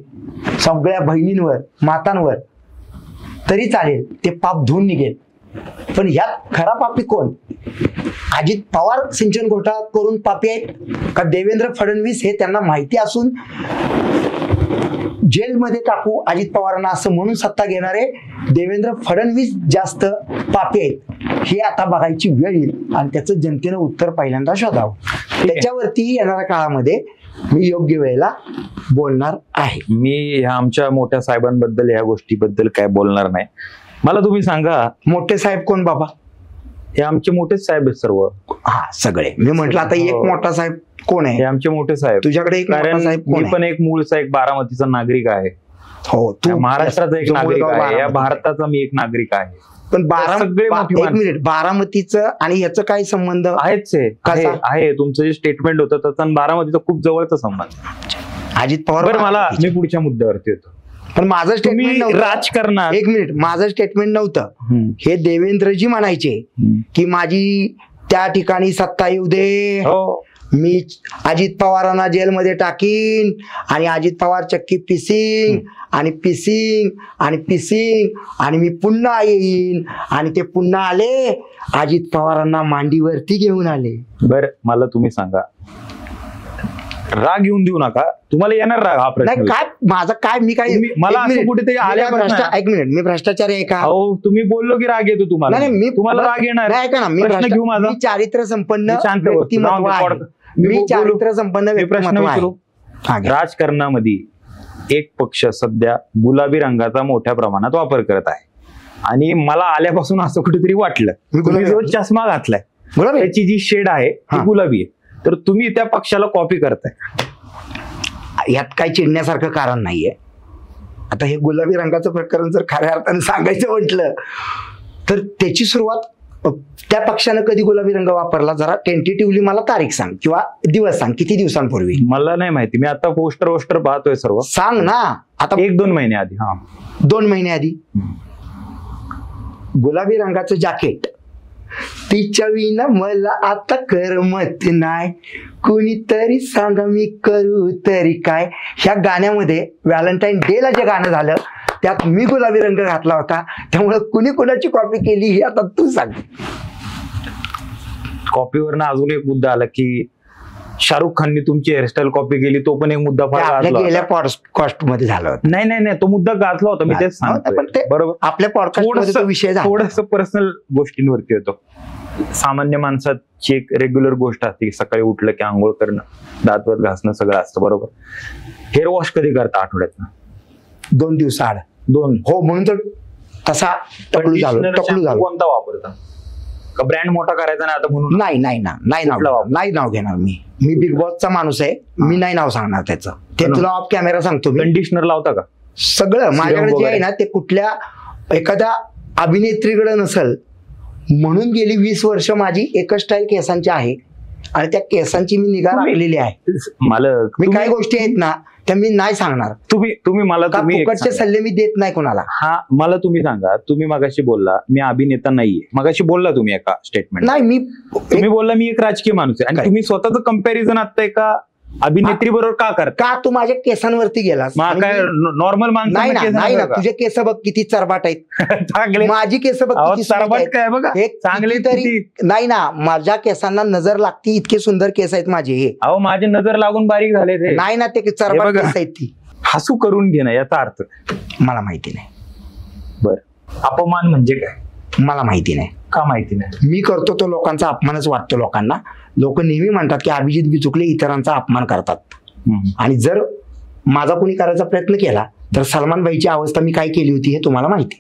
सगळ्या बहिणींवर मातांवर, तरी चालेल, ते पाप धुवून निघेल. पण ह्यात खरा पापी कोण? अजित पवार सिंचन घोटाळा करून पापी आहेत का देवेंद्र फडणवीस हे त्यांना माहिती असून जेलमध्ये टाकू अजित पवारांना असं म्हणून सत्ता घेणारे देवेंद्र फडणवीस जास्त पापी आहेत? हे आता बघायची वेळ येईल आणि त्याचं जनतेनं उत्तर पहिल्यांदा शोधावं. त्याच्यावरती येणाऱ्या काळामध्ये मी योग्य वेळेला बोलणार आहे. मी ह्या आमच्या मोठ्या साहेबांबद्दल ह्या गोष्टीबद्दल काय बोलणार नाही. मला तुम्ही सांगा, मोठे साहेब कोण बाबा? हे आमचे मोठेच साहेब आहेत सर्व. हा, सगळे. मी म्हंटल आता एक मोठा साहेब कोण हे आहे? आमचे मोठे साहेब. तुझ्याकडे एक मोठा कारण साहेब मी कोण आहे? पण एक मूळचा एक बारामतीचा नागरिक आहे. हो, या महाराष्ट्राचा एक जो नागरिक मुलगा आहे, या बारामती. भारताचा मी एक नागरिक आहे. पण सगळे मोठी एक मिनिट, बारामतीचं आणि याचं काय संबंध? आहेच आहे. तुमचं जे स्टेटमेंट होतं त्याचा आणि बारामतीचा खूप जवळचा संबंध. अजित पवार. बरं, मला मी पुढच्या मुद्द्यावरती येतो. पण माझं स्टेटमेंट तुम्ही नव्हतं. राजकारणात एक मिनिट, माझं स्टेटमेंट नव्हतं. हे देवेंद्रजी म्हणायचे की माझी त्या ठिकाणी सत्ता येऊ दे, हो, मी अजित पवारांना जेलमध्ये टाकीन आणि अजित पवार चक्की पिसिंग आणि पिसिंग आणि पिसिंग आणि मी पुन्हा येईन आणि ते पुन्हा आले अजित पवारांना मांडीवरती घेऊन आले. बर, मला तुम्ही सांगा, राग येऊन देऊ नका, तुम्हाला येणार राग हा प्रश्न. नाही काय माझं काय, मी काय मला असं कुठेतरी आल्यापासून एक मिनिट, मी भ्रष्टाचारी आहे का? अहो, तुम्ही बोललो की राग येतो तुम्हाला. नाही, मी तुम्हाला राग येणार. नाही का ना, मी प्रश्न घेऊ माझा. मी चारित्र्य संपन्न मी शांत बसतो. व्यक्तिमत्व आहे. मी चारित्र्य संपन्न मी प्रश्न व्यक्तिमत्व आहे. विचारू. राजकारणामध्ये एक पक्ष सध्या गुलाबी रंगाचा मोठ्या प्रमाणात वापर करत आहे आणि मला आल्यापासून असं कुठेतरी वाटलं, तुम्ही जो चष्मा घातलाय बरोबर, त्याची जी शेड आहे ती गुलाबी आहे, तर तुम्ही त्या पक्षाला कॉपी करताय. यात काही चिडण्यासारखं कारण नाहीये. आता हे गुलाबी रंगाचं प्रकरण जर खऱ्या अर्थाने सांगायचं म्हटलं तर त्याची सुरुवात त्या पक्षानं कधी गुलाबी रंग वापरला, जरा टेंटेटिव्हली मला तारीख सांग किंवा दिवस सांग, किती दिवसांपूर्वी? मला नाही माहिती, मी आता पोस्टर पाहतोय सर्व. सांग ना. आता 1-2 महिने आधी. हा, 2 महिने आधी गुलाबी रंगाचं जॅकेट, तिच्या विना मला आता करमत नाही, कुणीतरी सांगा मी करू तरी काय. ह्या गाण्यामध्ये व्हॅलेंटाईन डे ला जे गाणं झालं त्यात मी गुलाबी रंग घातला होता, त्यामुळे कुणी कुणाची कॉपी केली हे आता तू सांग. कॉपीवरनं अजून एक मुद्दा आला की शाहरुख खाननी तुमची हेअरस्टाईल कॉपी केली, तो पण एक मुद्दा फार आपल्या गाजला गेल्या होता. पॉडकास्ट मध्ये झालं होतं. नाही, तो मुद्दा गाजला होता, मी तेच सांगतोय. पण ते बरोबर, आपल्या पॉडकास्ट मध्ये तो विषय झाला. थोडस पर्सनल गोष्टींवरती होतो. सामान्य माणसाची एक रेग्युलर गोष्ट असते की सकाळी उठलं की आंघोळ करणं, दात घासणं सगळं असतं, बरोबर. हेअर वॉश कधी करता? आठवड्यात 2 दिवस आड. 2. हो, म्हणून तर तसा टकलू झालो. कोणता वापरता? का ब्रँड मोठा करायचा नाही आता म्हणून? नाही नाव घेणार मी बिग बॉसचा माणूस आहे, मी नाही नाव सांगणार त्याचं. ते तुला ऑफ कॅमेरा सांगतो. मी कंडिशनर लावता का? सगळं माझ्याकडे जे आहे ना ते कुठल्या एखाद्या अभिनेत्रीकडे नसल म्हणून गेली 20 वर्ष माझी एकच स्टाईल केसांची आहे आणि त्या केसांची मी निगा राखलेली आहे. मालक, मी काही गोष्टी आहेत ना त्या मी नाही सांगणार. तुम्ही मला फुकटचे सल्ले मी देत नाही कोणाला. हा, मला तुम्ही सांगा, तुम्ही मगाशी बोलला मी अभिनेता नाहीये, मगाशी बोलला तुम्ही एका स्टेटमेंट. नाही, तुम्ही बोलला मी एक राजकीय माणूस आहे आणि तुम्ही स्वतःच कंपॅरिझन आता एका अभिनेत्री बरोबर का करता? का तू माझ्या केसांवरती गेलास? काय नॉर्मल माणूस? नाही ना, तुझे केस बघ किती चरबाट आहेत. माझी केस बघ किती चरबाट काय बघा, चांगले तरी नाही ना, माझ्या केसांना नजर लागती इतके सुंदर केस आहेत माझे. हे अहो, माझे नजर लागून बारीक झाले ते. नाही ना, ते चरबाट केस आहेत. ती हसू करून घेणं याचा अर्थ मला माहिती नाही. बर, अपमान म्हणजे काय? मला माहिती नाही. का माहिती नाही? मी करतो तो लोकांचा अपमानच वाटतो लोकांना. लोक नेहमी म्हणतात की अभिजित बिचुकले इतरांचा अपमान करतात. आणि जर माझा कोणी करायचा प्रयत्न केला तर सलमान भाईची अवस्था मी काय केली होती हे तुम्हाला माहिती.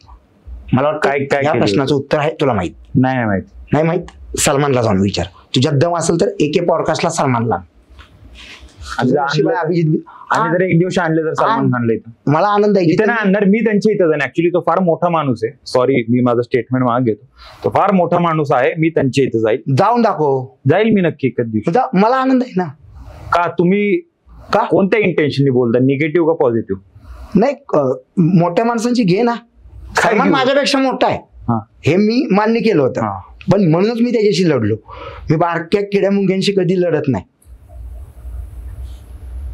मला वाटतं काय या केली प्रश्नाचं उत्तर आहे तुला माहित नाही माहिती. नाही माहित? सलमानला जाऊन विचार. तुझ्यात दम असेल तर एके पॉडकास्टला सलमानला. शिवाय अभिजित आणि जर एक दिवस आणले तर सलमान खानला इथं मला आनंद आहे. इथे नाही आणणार मी, त्यांच्या इथं जाईन. ऍक्च्युली तो फार मोठा माणूस आहे. सॉरी, मी माझं स्टेटमेंट मागे घेतो. तो फार मोठा माणूस आहे. मी त्यांच्या इथं जाऊन दाखव. जाईल मी नक्की एखाद दिवशी. मला आनंद आहे ना. का तुम्ही का कोणत्या इंटेन्शननी बोलता? निगेटिव्ह का पॉझिटिव्ह? नाही, मोठ्या माणसांची घे ना. सलमान घेऊ? माझ्यापेक्षा मोठा आहे हा. हे मी मान्य केलं होतं. हा. पण म्हणूनच मी त्याच्याशी लढलो. मी बारक्या किड्या मुंग्यांशी कधी लढत नाही.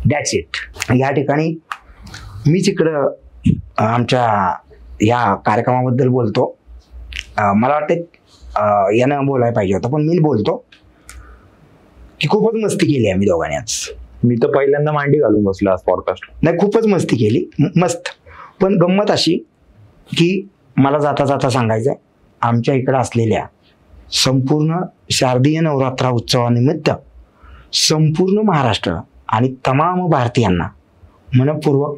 That's it. या ठिकाणी मीच इकडं आमच्या या कार्यक्रमाबद्दल बोलतो. मला वाटतं यानं बोलायला पाहिजे होतं पण मी बोलतो की खूपच मस्ती केली आम्ही दोघांनी आज. मी तर पहिल्यांदा मांडी घालून बसलो आज पॉडकास्ट. नाही, खूपच मस्ती केली. मस्त. पण गंमत अशी की मला जाता जाता सांगायचं आहे, आमच्या इकडं असलेल्या संपूर्ण शारदीय नवरात्र उत्सवानिमित्त संपूर्ण महाराष्ट्र आणि तमाम भारतीयांना मनपूर्वक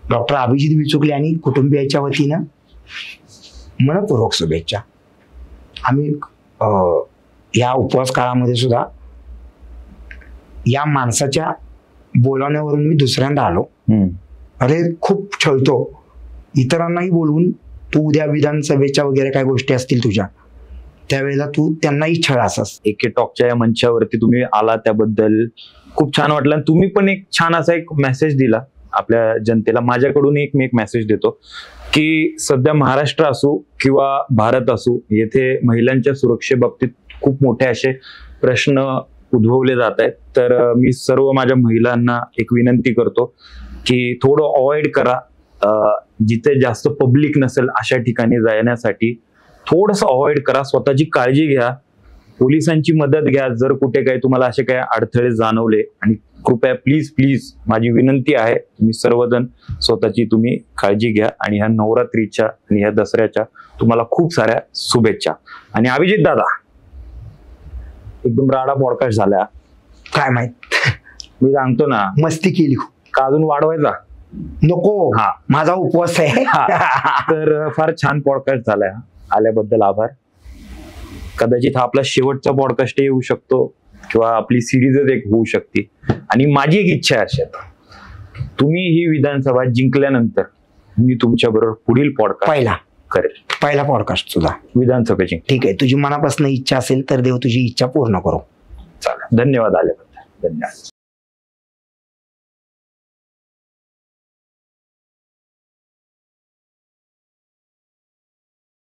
डॉक्टर अभिजित बिचुकले आणि कुटुंबियाच्या वतीनं मनपूर्वक शुभेच्छा. आम्ही या उपवास काळामध्ये सुद्धा या माणसाच्या बोलवण्यावरून मी दुसऱ्यांदा आलो. अरे खूप छळतो इतरांनाही बोलवून. तू उद्या विधानसभेच्या वगैरे काय गोष्टी असतील तुझ्या त्यावेळेला तू त्यांनाही छळ असस. एके टॉकच्या या मंचावरती तुम्ही आला त्याबद्दल खूप छान वाटलं. आणि तुम्ही पण एक छान असा एक मेसेज दिला आपल्या जनतेला. माझ्याकडून मी एक मेसेज देतो की सध्या महाराष्ट्र असो किंवा भारत असो, येथे महिलांच्या सुरक्षेबाबतीत खूप मोठे असे प्रश्न उद्भवले जात आहेत. तर मी सर्व माझ्या महिलांना एक विनंती करतो की थोडं अवॉइड करा. जिथे जास्त पब्लिक नसेल अशा ठिकाणी जाण्यासाठी थोडंसं अवॉइड करा. स्वतःची काळजी घ्या. पोलिसांची मदत घ्या जर कुठे काही तुम्हाला असे काही अडथळे जाणवले. आणि कृपया प्लीज प्लीज माझी विनंती आहे, तुम्ही सर्वजण स्वतःची तुम्ही काळजी घ्या. आणि ह्या नवरात्रीच्या आणि ह्या दसऱ्याच्या तुम्हाला खूप साऱ्या शुभेच्छा. आणि अभिजित दादा, एकदम राडा पॉडकास्ट झाला. काय माहित, मी सांगतो ना, मस्ती केली खूप. का अजून वाढवायचा नको? हा, माझा उपवास आहे. तर फार छान पॉडकास्ट झालाय. आल्याबद्दल आभार. कदाचित हा आपला शेवटचा पॉडकास्ट येऊ शकतो किंवा आपली सिरीजच एक होऊ शकते. आणि माझी एक इच्छा आहे अशात, तुम्ही ही विधानसभा जिंकल्यानंतर मी तुमच्या बरोबर पुढील पॉडकास्ट करेल. पहिला पॉडकास्ट तुझा विधानसभेची. ठीक आहे, तुझी मनापासून इच्छा असेल तर देव तुझी इच्छा पूर्ण करो. चालेल. धन्यवाद आल्याबद्दल. धन्यवाद.